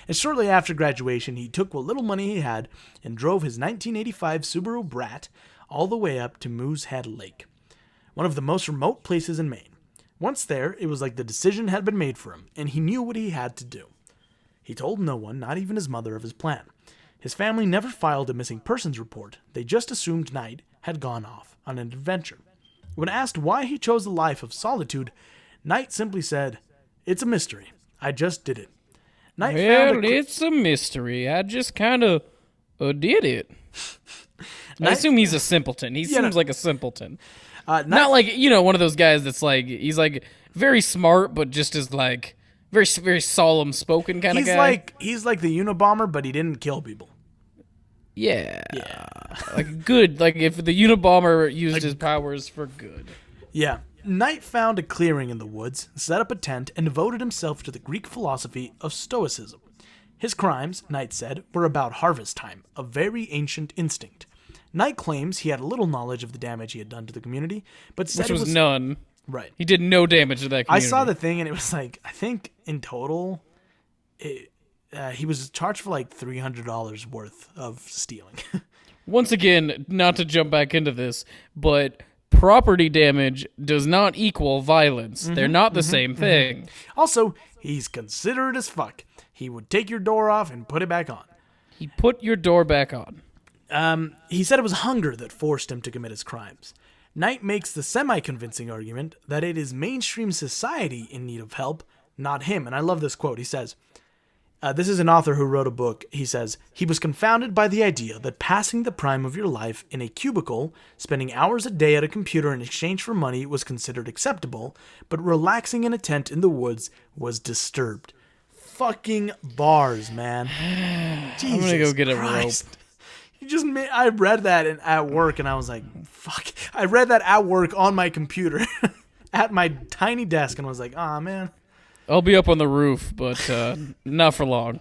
And shortly after graduation, he took what little money he had and drove his 1985 Subaru Brat all the way up to Moosehead Lake, one of the most remote places in Maine. Once there, it was like the decision had been made for him, and he knew what he had to do. He told no one, not even his mother, of his plan. His family never filed a missing persons report. They just assumed Knight had gone off on an adventure. When asked why he chose a life of solitude, Knight simply said, "It's a mystery. I just did it." It's a mystery. I just kind of did it. I assume he's a simpleton. He seems like a simpleton. Not like, one of those guys that's like, he's like very smart, but just is like very, very solemn spoken kind of guy. He's like the Unabomber, but he didn't kill people. Yeah. Like good. Like if the Unabomber used his powers for good. Yeah. Knight found a clearing in the woods, set up a tent, and devoted himself to the Greek philosophy of Stoicism. His crimes, Knight said, were about harvest time, a very ancient instinct. Knight claims he had little knowledge of the damage he had done to the community, but said it was none. Right. He did no damage to that community. I saw the thing, and it was like, I think in total, he was charged for like $300 worth of stealing. Once again, not to jump back into this, but property damage does not equal violence. They're not the same thing. Also, he's considerate as fuck. He would take your door off and put it back on. He put your door back on. He said it was hunger that forced him to commit his crimes. Knight makes the semi-convincing argument that it is mainstream society in need of help, not him. And I love this quote. He says, this is an author who wrote a book. He says, he was confounded by the idea that passing the prime of your life in a cubicle, spending hours a day at a computer in exchange for money was considered acceptable, but relaxing in a tent in the woods was disturbed. Fucking bars, man. Jesus I'm gonna go get Christ. a rope. You just made, I read that at work and I was like, fuck. I read that at work on my computer at my tiny desk and was like, aw, man. I'll be up on the roof, but not for long.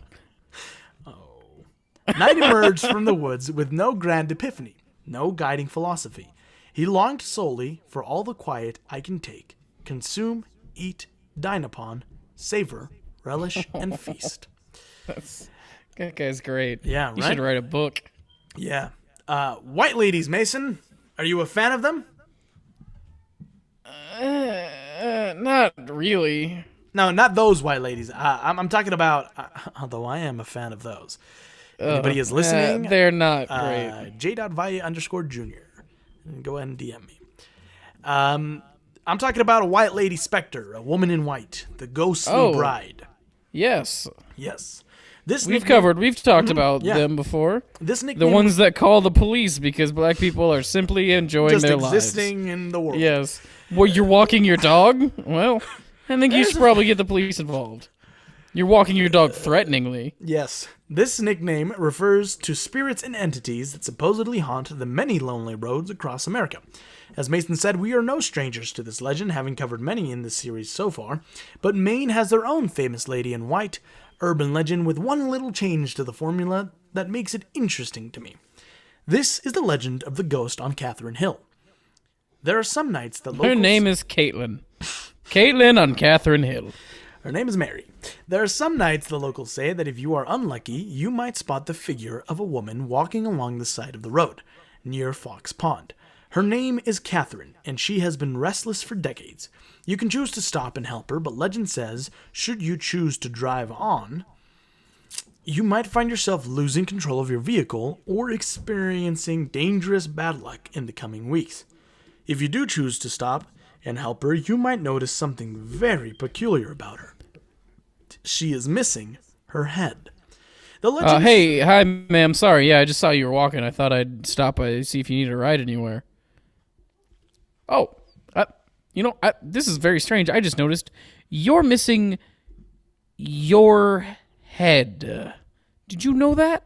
Knight emerged from the woods with no grand epiphany, no guiding philosophy. He longed solely for all the quiet I can take, consume, eat, dine upon, savor, relish, and feast. That guy's great. Yeah, right? You should write a book. Yeah. White ladies, Mason. Are you a fan of them? Not really. No, not those white ladies. I'm talking about, although I am a fan of those. Anybody is listening? They're not great. J.Valle_Jr. Go ahead and DM me. I'm talking about a white lady specter, a woman in white, the ghostly bride. Yes. Yes. We've talked about them before. This nickname, the ones that call the police because black people are simply enjoying their lives. Just existing in the world. Yes. Well, you're walking your dog? Well, I think you should probably get the police involved. You're walking your dog threateningly. Yes. This nickname refers to spirits and entities that supposedly haunt the many lonely roads across America. As Mason said, we are no strangers to this legend, having covered many in this series so far, but Maine has their own famous lady in white urban legend with one little change to the formula that makes it interesting to me. This is the legend of the ghost on Catherine Hill. There are some nights that locals... Her name is Caitlin. Caitlin on Catherine Hill. Her name is Mary. There are some nights the locals say that if you are unlucky, you might spot the figure of a woman walking along the side of the road, near Fox Pond. Her name is Catherine, and she has been restless for decades. You can choose to stop and help her, but legend says, should you choose to drive on, you might find yourself losing control of your vehicle or experiencing dangerous bad luck in the coming weeks. If you do choose to stop and help her, you might notice something very peculiar about her. She is missing her head. The legend hey, hi, ma'am. Sorry, I just saw you were walking. I thought I'd stop by see if you needed a ride anywhere. Oh, this is very strange. I just noticed you're missing your head. Did you know that?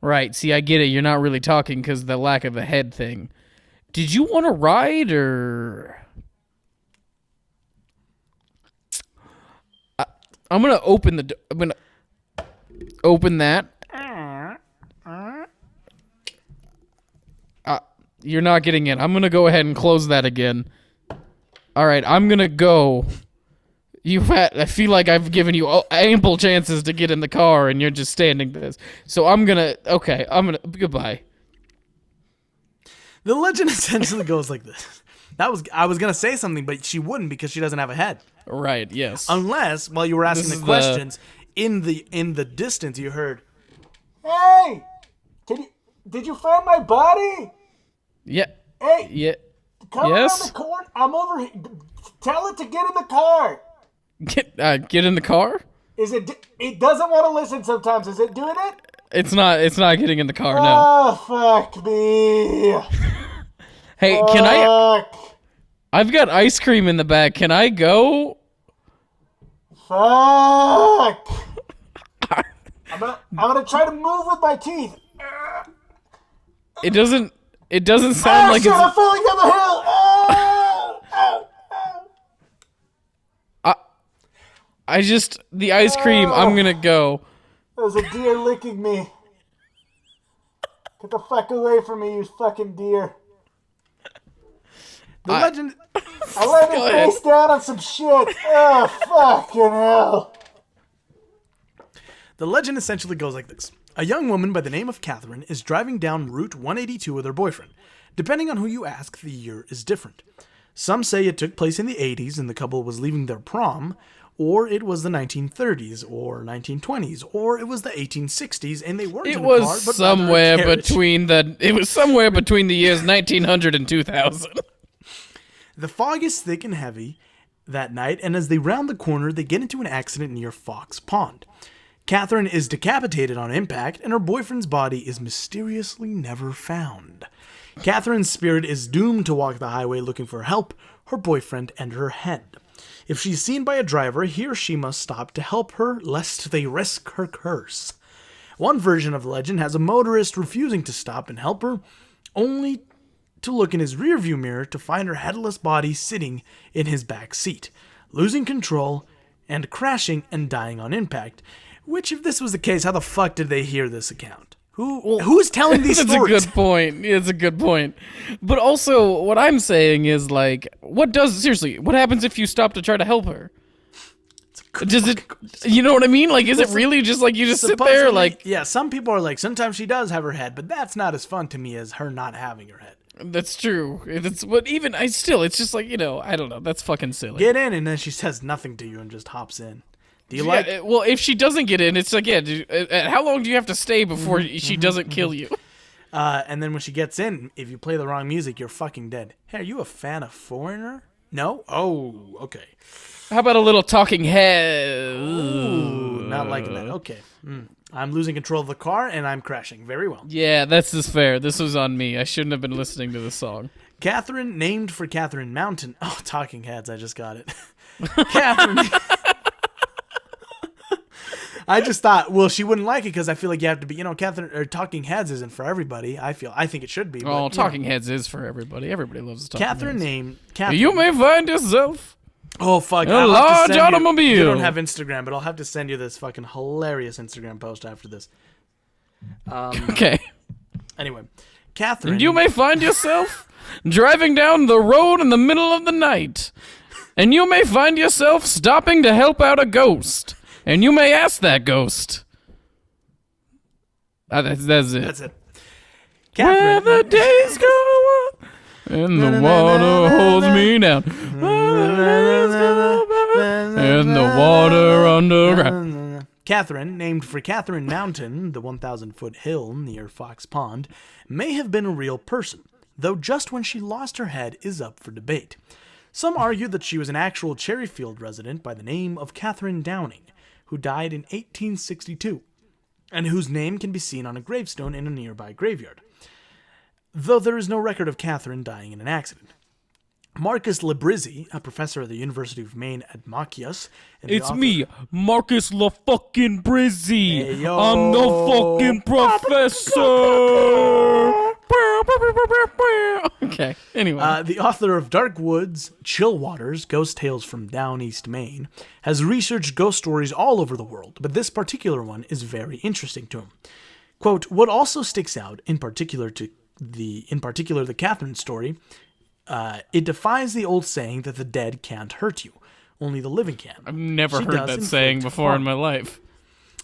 Right, see, I get it. You're not really talking because of the lack of a head thing. Did you want a ride, or... I'm going to open the... I'm going to open that. You're not getting in. I'm going to go ahead and close that again. All right, I'm going to go. I feel like I've given you ample chances to get in the car, and you're just standing this. So I'm going to... Okay, goodbye. The legend essentially goes like this. I was going to say something, but she wouldn't because she doesn't have a head. Right, yes. Unless, while you were asking the questions, in the distance you heard, Hey! Did you find my body? Yeah. Hey! Yeah. Come Yes? around the corner. I'm over here. Tell it to get in the car. Get in the car? It doesn't want to listen sometimes. Is it doing it? It's not getting in the car, no. Oh, fuck me. Hey, can I've got ice cream in the bag. Can I go? Fuck. I'm gonna try to move with my teeth. It doesn't sound like shit, it's... I'm falling down the hill. The ice cream, I'm gonna go. There's a deer licking me. Get the fuck away from me, you fucking deer. the legend... I laid his face down on some shit. Oh, fucking hell. The legend essentially goes like this. A young woman by the name of Catherine is driving down Route 182 with her boyfriend. Depending on who you ask, the year is different. Some say it took place in the 80s and the couple was leaving their prom, or it was the 1930s or 1920s, or it was the 1860s and they weren't in a car, but somewhere between the years 1900 and 2000. The fog is thick and heavy that night, and as they round the corner, they get into an accident near Fox Pond. Catherine is decapitated on impact, and her boyfriend's body is mysteriously never found. Catherine's spirit is doomed to walk the highway looking for help, her boyfriend, and her head. If she's seen by a driver, he or she must stop to help her, lest they risk her curse. One version of the legend has a motorist refusing to stop and help her, only to look in his rearview mirror to find her headless body sitting in his back seat, losing control and crashing and dying on impact. Which, if this was the case, how the fuck did they hear this account? Who's telling these stories? That's a good point. It's a good point. But also, what I'm saying is, like, what happens if you stop to try to help her? Does it, you know what I mean? Like, is it really just like you just sit there, like... Yeah, some people are like, sometimes she does have her head, but that's not as fun to me as her not having her head. That's true. But even, it's just like, I don't know. That's fucking silly. Get in, and then she says nothing to you and just hops in. Do you well, if she doesn't get in, it's like, how long do you have to stay before she doesn't kill you? And then when she gets in, if you play the wrong music, you're fucking dead. Hey, are you a fan of Foreigner? No? Oh, okay. How about a little talking head? Ooh, not liking that. Okay. I'm losing control of the car, and I'm crashing. Very well. Yeah, this is fair. This was on me. I shouldn't have been listening to this song. Catherine, named for Catherine Mountain. Oh, Talking Heads. I just got it. Catherine. I just thought, well, she wouldn't like it because I feel like you have to be, Catherine or Talking Heads isn't for everybody. I think it should be. Oh, but, Talking Heads is for everybody. Everybody loves Talking Catherine Heads. named Catherine. You may find yourself. Oh fuck! A large automobile. You don't have Instagram, but I'll have to send you this fucking hilarious Instagram post after this. Okay. Anyway, Catherine. You may find yourself driving down the road in the middle of the night, and you may find yourself stopping to help out a ghost, and you may ask that ghost. That's it. That's it. Where Catherine. the days go up, and the water holds me down. And the water underground. Catherine, named for Catherine Mountain, the 1,000-foot hill near Fox Pond, may have been a real person, though just when she lost her head is up for debate. Some argue that she was an actual Cherryfield resident by the name of Catherine Downing, who died in 1862, and whose name can be seen on a gravestone in a nearby graveyard, though there is no record of Catherine dying in an accident. Marcus Librizzi, a professor at the University of Maine at Machias. It's me, Marcus LaFucking Brizzy. Hey, yo. I'm the fucking professor. Okay, anyway. The author of Dark Woods, Chill Waters, Ghost Tales from Down East Maine, has researched ghost stories all over the world, but this particular one is very interesting to him. Quote, what also sticks out, in particular the Catherine story, it defies the old saying that the dead can't hurt you. Only the living can. I've never She heard does that inflict saying before harm. in my life.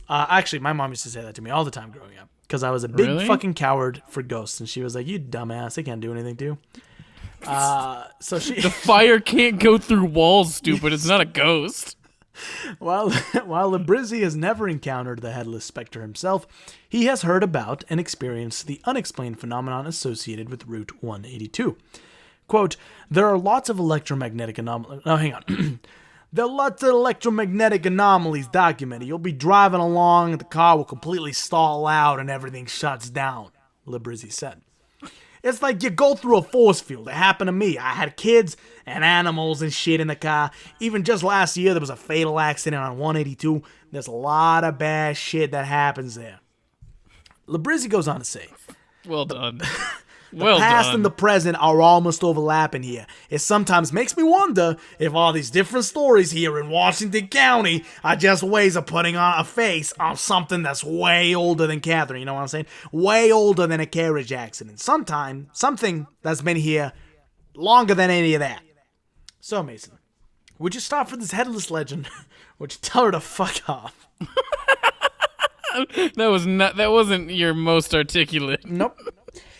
Actually, my mom used to say that to me all the time growing up. Because I was a big Really? fucking coward for ghosts. And she was like, you dumbass, they can't do anything to you. So she... The fire can't go through walls, stupid. It's not a ghost. While Librizzi has never encountered the headless specter himself, he has heard about and experienced the unexplained phenomenon associated with Route 182. Quote, there are lots of electromagnetic anomalies. Oh, hang on. There are lots of electromagnetic anomalies documented. You'll be driving along, the car will completely stall out, and everything shuts down, Librizzi said. It's like you go through a force field. It happened to me. I had kids and animals and shit in the car. Even just last year, there was a fatal accident on 182. There's a lot of bad shit that happens there. Librizzi goes on to say, Well done. the past and the present are almost overlapping here. It sometimes makes me wonder if all these different stories here in Washington County are just ways of putting on a face on something that's way older than Catherine. You know what I'm saying? Way older than a carriage accident. Something that's been here longer than any of that. So, Mason, would you stop for this headless legend? Would you tell her to fuck off? That wasn't your most articulate. Nope.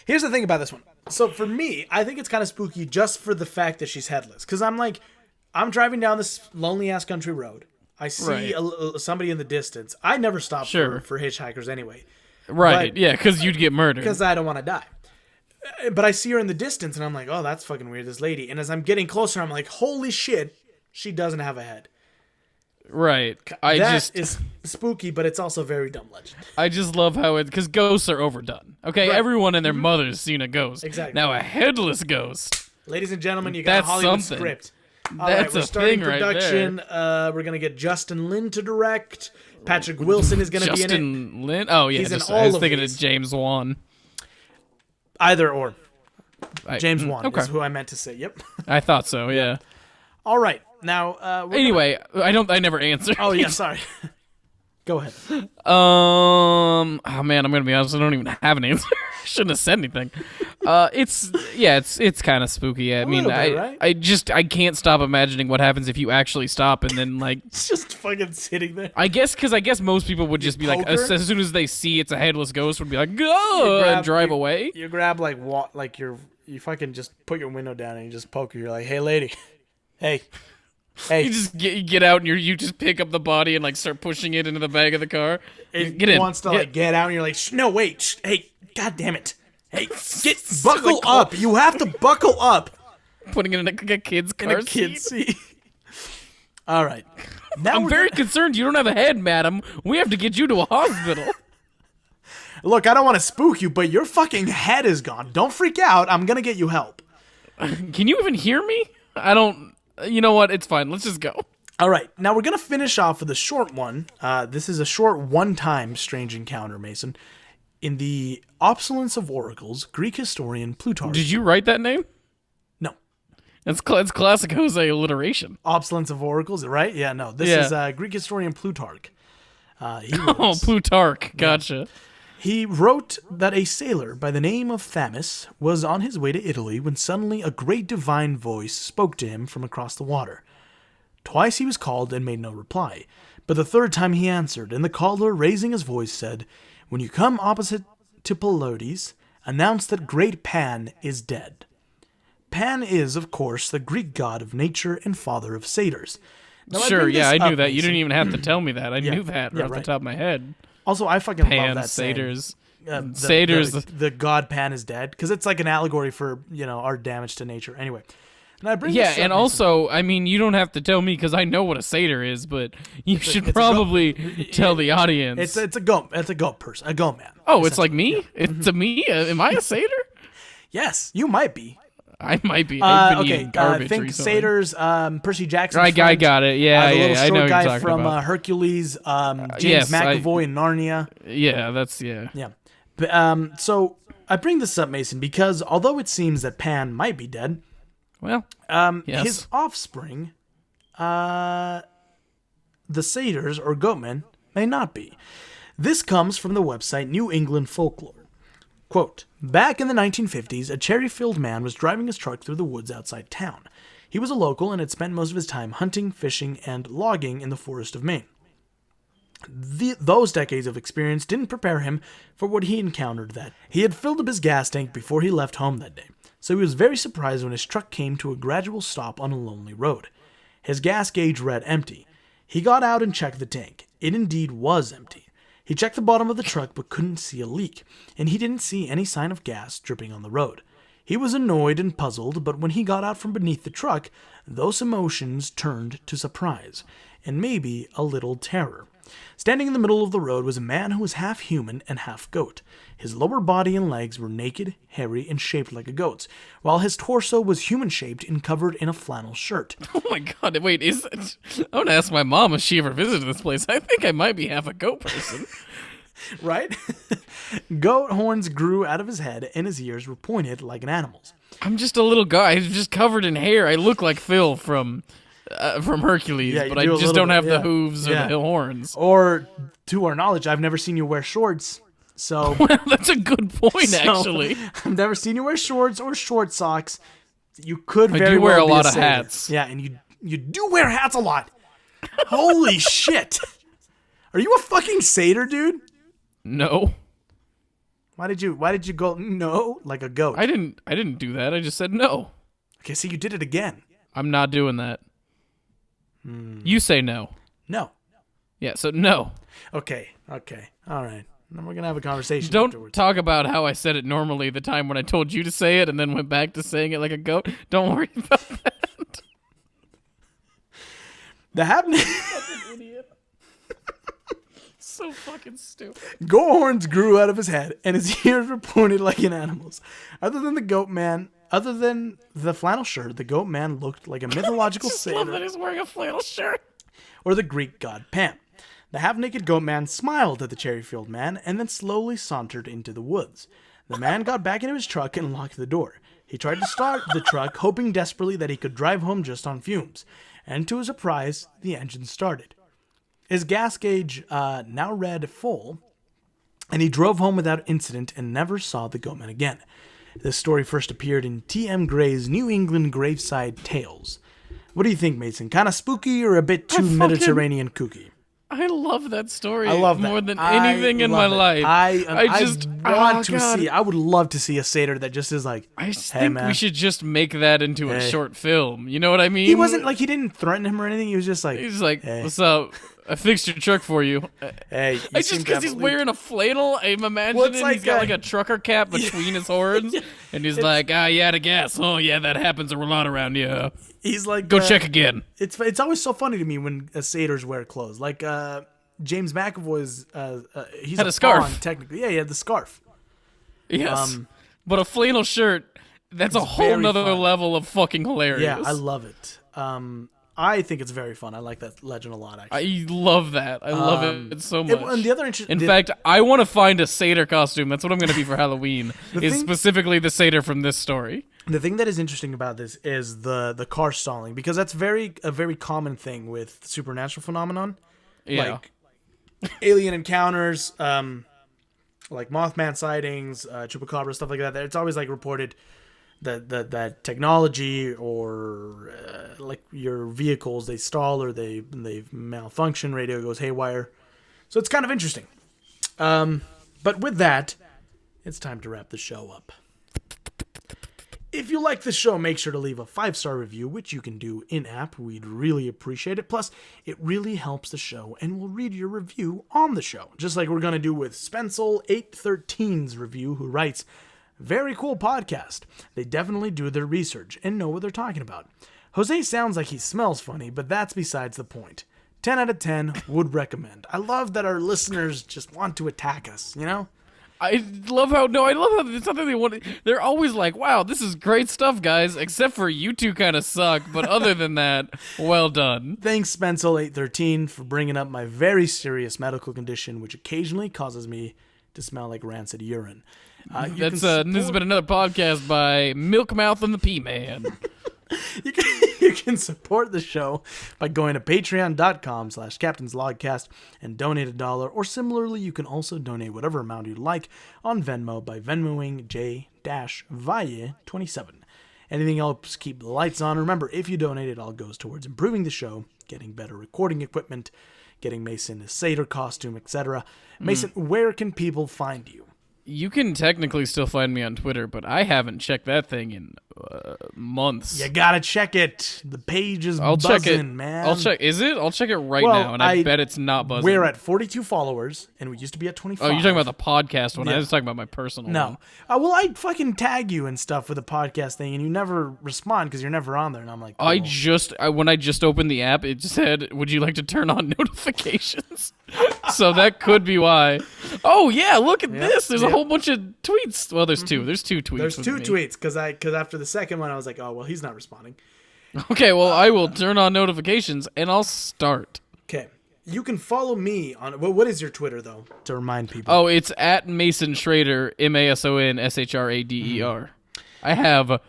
Here's the thing about this one. So for me, I think it's kind of spooky just for the fact that she's headless. Because I'm driving down this lonely-ass country road. I see somebody in the distance. I never stop for hitchhikers anyway. Right, yeah, because you'd get murdered. Because I don't want to die. But I see her in the distance, and I'm like, oh, that's fucking weird, this lady. And as I'm getting closer, I'm like, holy shit, she doesn't have a head. Right. That is spooky, but it's also very dumb legend. I just love how because ghosts are overdone. Okay, Right. Everyone and their mother's seen a ghost. Exactly. Now a headless ghost. Ladies and gentlemen, you got That's a Hollywood something. script. That's we're a starting thing right production. We're gonna get Justin Lin to direct. Patrick Wilson is gonna be in it. Justin Lin. Oh yeah, He's in I all was of thinking these. of James Wan. Either or. James Wan okay. is who I meant to say. Yep. I thought so. Yeah. All right. Now. Anyway, I never answered. Oh yeah. Sorry. Go ahead. Oh man, I'm gonna be honest. I don't even have an answer. Shouldn't have said anything. It's kind of spooky. I mean, little bit, right? I can't stop imagining what happens if you actually stop and then like. It's just fucking sitting there. I guess most people would just be like, poker? as soon as they see it's a headless ghost, would be like, go and drive away. You grab you fucking just put your window down and you just poke her. You're like, hey lady, hey. You just get out and you just pick up the body and like start pushing it into the back of the car. It Get in. wants to get out, and you're like, no, wait, hey, god damn it, hey, buckle up. You have to buckle up Putting it in a kid's car in a kid's seat. All right, now I'm very concerned you don't have a head, madam. We have to get you to a hospital. Look, I don't want to spook you, but your fucking head is gone. Don't freak out. I'm gonna get you help. Can you even hear me? I don't. You know what? It's fine. Let's just go. All right, now we're going to finish off with a short one. This is a short one-time strange encounter, Mason. In the Obsolence of Oracles, Greek historian Plutarch... Did you write that name? No. It's classic Jose alliteration. Obsolence of Oracles, right? Yeah, no. This is Greek historian Plutarch. Plutarch. Gotcha. He wrote that a sailor by the name of Thamus was on his way to Italy when suddenly a great divine voice spoke to him from across the water. Twice he was called and made no reply, but the third time he answered, and the caller, raising his voice, said, "When you come opposite to Palodes, announce that great Pan is dead." Pan is, of course, the Greek god of nature and father of satyrs. Now, I knew that. You didn't even have to tell me that. I knew that right off the top of my head. Also, I fucking Pan, love that satyrs. Satyrs. The god Pan is dead, because it's like an allegory for, our damage to nature. Anyway. And I bring this up, and also, I mean, you don't have to tell me because I know what a satyr is, but you should probably tell the audience. It's a goat. It's a goat person. A goat man. Oh, it's like me? It's a me? Am I a satyr? Yes, you might be. I might be. I've been eating garbage think recently. satyrs, Percy Jackson. I got it. Yeah, the little I know short what you're guy talking from about. Hercules, James Yes, McAvoy in Narnia. Yeah, Yeah. But, so I bring this up, Mason, because although it seems that Pan might be dead, well, yes. his offspring, the satyrs or goatmen, may not be. This comes from the website New England Folklore. Quote, "Back in the 1950s, a Cherryfield man was driving his truck through the woods outside town. He was a local and had spent most of his time hunting, fishing, and logging in the forest of Maine. Those decades of experience didn't prepare him for what he encountered that. He had filled up his gas tank before he left home that day, so he was very surprised when his truck came to a gradual stop on a lonely road. His gas gauge read empty. He got out and checked the tank. It indeed was empty. He checked the bottom of the truck but couldn't see a leak, and he didn't see any sign of gas dripping on the road. He was annoyed and puzzled, but when he got out from beneath the truck, those emotions turned to surprise, and maybe a little terror. Standing in the middle of the road was a man who was half human and half goat. His lower body and legs were naked, hairy, and shaped like a goat's, while his torso was human-shaped and covered in a flannel shirt." Oh my god, wait, I want to ask my mom if she ever visited this place. I think I might be half a goat person. Right? Goat horns grew out of his head, and his ears were pointed like an animal's. I'm just a little guy. He's just covered in hair. I look like Phil from Hercules, but I just don't have the hooves or the horns. Or, to our knowledge, I've never seen you wear shorts. So well, that's a good point, actually. I've never seen you wear shorts or short socks. You could I very do wear well a be lot a of satyr. hats. Yeah, and you do wear hats a lot. Holy shit! Are you a fucking satyr, dude? No. Why did you go no like a goat? I didn't do that. I just said no. Okay, so you did it again. I'm not doing that. You say no. No. Yeah, so no. Okay. All right. Then we're going to have a conversation Don't afterwards. talk about how I said it normally the time when I told you to say it and then went back to saying it like a goat. Don't worry about that. The happening... Idiot. So fucking stupid. Goat horns grew out of his head, and his ears were pointed like an animal's. Other than the flannel shirt, the goat man looked like a mythological I just satyr. love that he's wearing a flannel shirt. Or the Greek god Pan. The half-naked goat man smiled at the Cherryfield man and then slowly sauntered into the woods. The man got back into his truck and locked the door. He tried to start the truck, hoping desperately that he could drive home just on fumes. And to his surprise, the engine started. His gas gauge now read full, and he drove home without incident and never saw the goatman again. This story first appeared in T.M. Gray's New England Graveside Tales. What do you think, Mason? Kind of spooky or a bit too Mediterranean kooky? I love that story. I love that. More than anything in my life. I would love to see a satyr that just is like, I hey, think man. we should just make that into a short film. You know what I mean? He wasn't like, he didn't threaten him or anything. He was just like, He's like, hey. what's up? I fixed your truck for you. Hey, you It's just because he's wearing a flannel. I'm imagining like he's got like a trucker cap between his horns, and he's like, you out of gas. Oh yeah, that happens a lot around here. He's like, Go check again. It's always so funny to me when satyrs wear clothes. Like James McAvoy's, he's Had a scarf. fawn, technically. Yeah, he had the scarf. Yes, but a flannel shirt. That's a whole very nother fun. level of fucking hilarious. Yeah, I love it. I think it's very fun. I like that legend a lot, actually. I love that. I love it so much. And the other In fact, I want to find a satyr costume. That's what I'm going to be for Halloween, specifically the satyr from this story. The thing that is interesting about this is the car stalling, because that's a very common thing with supernatural phenomenon. Yeah. Like alien encounters, like Mothman sightings, Chupacabra, stuff like that. It's always like reported that technology or like your vehicles, they stall or they malfunction, radio goes haywire. So it's kind of interesting. But with that, it's time to wrap the show up. If you like the show, make sure to leave a 5-star review, which you can do in-app. We'd really appreciate it. Plus, it really helps the show, and we'll read your review on the show. Just like we're going to do with Spencil813's review, who writes, "Very cool podcast. They definitely do their research and know what they're talking about. Jose sounds like he smells funny, but that's besides the point. 10 out of 10 would recommend." I love that our listeners just want to attack us, you know? I love how it's something they want. They're always like, "Wow, this is great stuff, guys." Except for you two, kind of suck. But other than that, well done. Thanks, Spencil813, for bringing up my very serious medical condition, which occasionally causes me to smell like rancid urine. This has been another podcast by Milkmouth and the P-Man. You can support the show by going to patreon.com/captainslogcast and donate $1, or similarly, you can also donate whatever amount you'd like on Venmo by Venmoing J-Valle27. Anything helps keep the lights on. Remember, if you donate, it all goes towards improving the show, getting better recording equipment, getting Mason a satyr costume, etc. Mason, where can people find you? You can technically still find me on Twitter, but I haven't checked that thing in months. You gotta check it. The page is buzzing, man. I'll check. Is it? I'll check it right now, and I bet it's not buzzing. We're at 42 followers, and we used to be at 25. Oh, you're talking about the podcast one. Yeah. I was talking about my personal one. Well, I fucking tag you and stuff with the podcast thing, and you never respond because you're never on there, and I'm like, cool. When I just opened the app, it said, "Would you like to turn on notifications?" So that could be why. Oh yeah, look at this. There's a whole bunch of tweets. Well, there's two. There's two tweets. There's two tweets because after the second one, I was like, oh well, he's not responding. Okay, well, I will turn on notifications and I'll start. Okay, you can follow me on. What is your Twitter though? To remind people. Oh, it's at Mason Schrader, MasonShrader. I have. I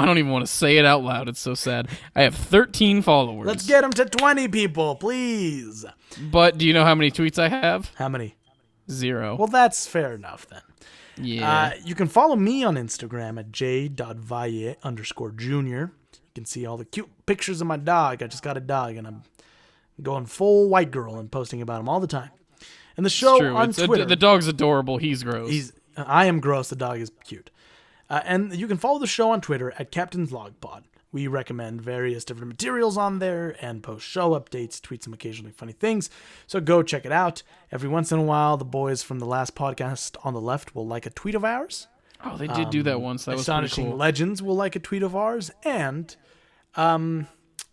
don't even want to say it out loud. It's so sad. I have 13 followers. Let's get them to 20 people, please. But do you know how many tweets I have? How many? 0. Well, that's fair enough then. Yeah. You can follow me on Instagram at j.valle_jr. You can see all the cute pictures of my dog. I just got a dog, and I'm going full white girl and posting about him all the time. And the show on Twitter. The dog's adorable. He's gross. I am gross. The dog is cute. And you can follow the show on Twitter at Captain's Log Pod. We recommend various different materials on there and post show updates, tweet some occasionally funny things. So go check it out. Every once in a while, the boys from the last podcast on the left will like a tweet of ours. Oh, they did do that once. That was pretty Astonishing cool. Legends will like a tweet of ours. And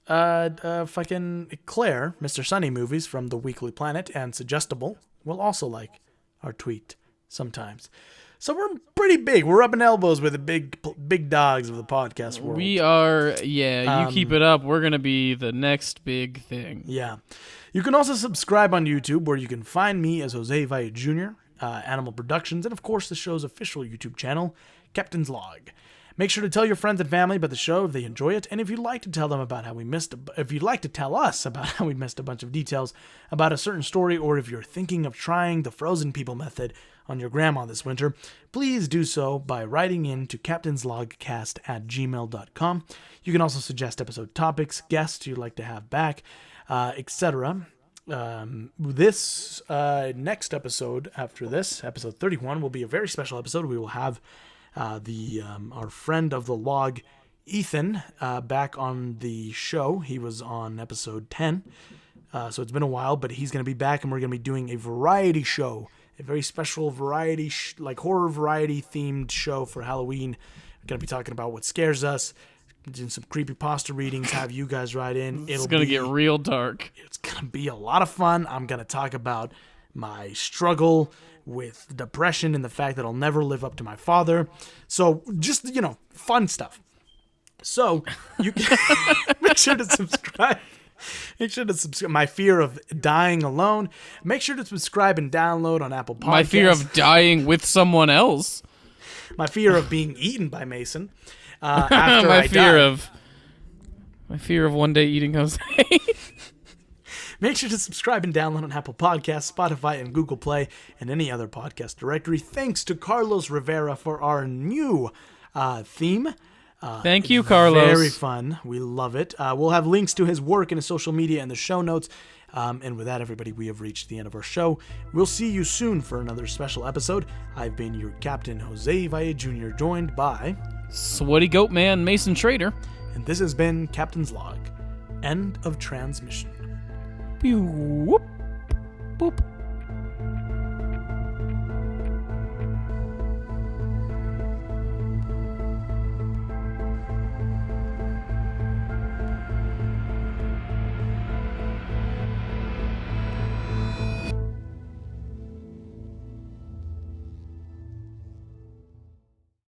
fucking Claire, Mr. Sunny Movies from The Weekly Planet and Suggestible will also like our tweet sometimes. So we're pretty big. We're rubbing elbows with the big dogs of the podcast world. We are, you keep it up. We're going to be the next big thing. Yeah. You can also subscribe on YouTube, where you can find me as Jose Valle Jr., Animal Productions, and of course the show's official YouTube channel, Captain's Log. Make sure to tell your friends and family about the show if they enjoy it, and if you'd like to tell them about how we missed, if you'd like to tell us about how we missed a bunch of details about a certain story, or if you're thinking of trying the frozen people method on your grandma this winter, please do so by writing in to captainslogcast@gmail.com. You can also suggest episode topics, guests you'd like to have back, etc. This next episode after this, episode 31, will be a very special episode. We will have our friend of the log, Ethan, back on the show. He was on episode 10, so it's been a while, but he's going to be back, and we're going to be doing a variety show, a very special variety, like horror variety themed show for Halloween. We're going to be talking about what scares us, doing some creepypasta readings, have you guys write in. It's going to get real dark. It's going to be a lot of fun. I'm going to talk about my struggle with depression and the fact that I'll never live up to my father. So just, fun stuff. So you can make sure to subscribe Make sure to subscribe. My fear of dying alone. Make sure to subscribe and download on Apple Podcasts. My fear of dying with someone else. My fear of being eaten by Mason. After my fear of one day eating Jose. Make sure to subscribe and download on Apple Podcasts, Spotify, and Google Play, and any other podcast directory. Thanks to Carlos Rivera for our new theme. Thank you, Carlos. Very fun. We love it. We'll have links to his work and his social media in the show notes. And with that, everybody, we have reached the end of our show. We'll see you soon for another special episode. I've been your Captain Jose Valle Jr., joined by Sweaty Goat Man Mason Trader. And this has been Captain's Log. End of transmission. Pew, whoop, boop.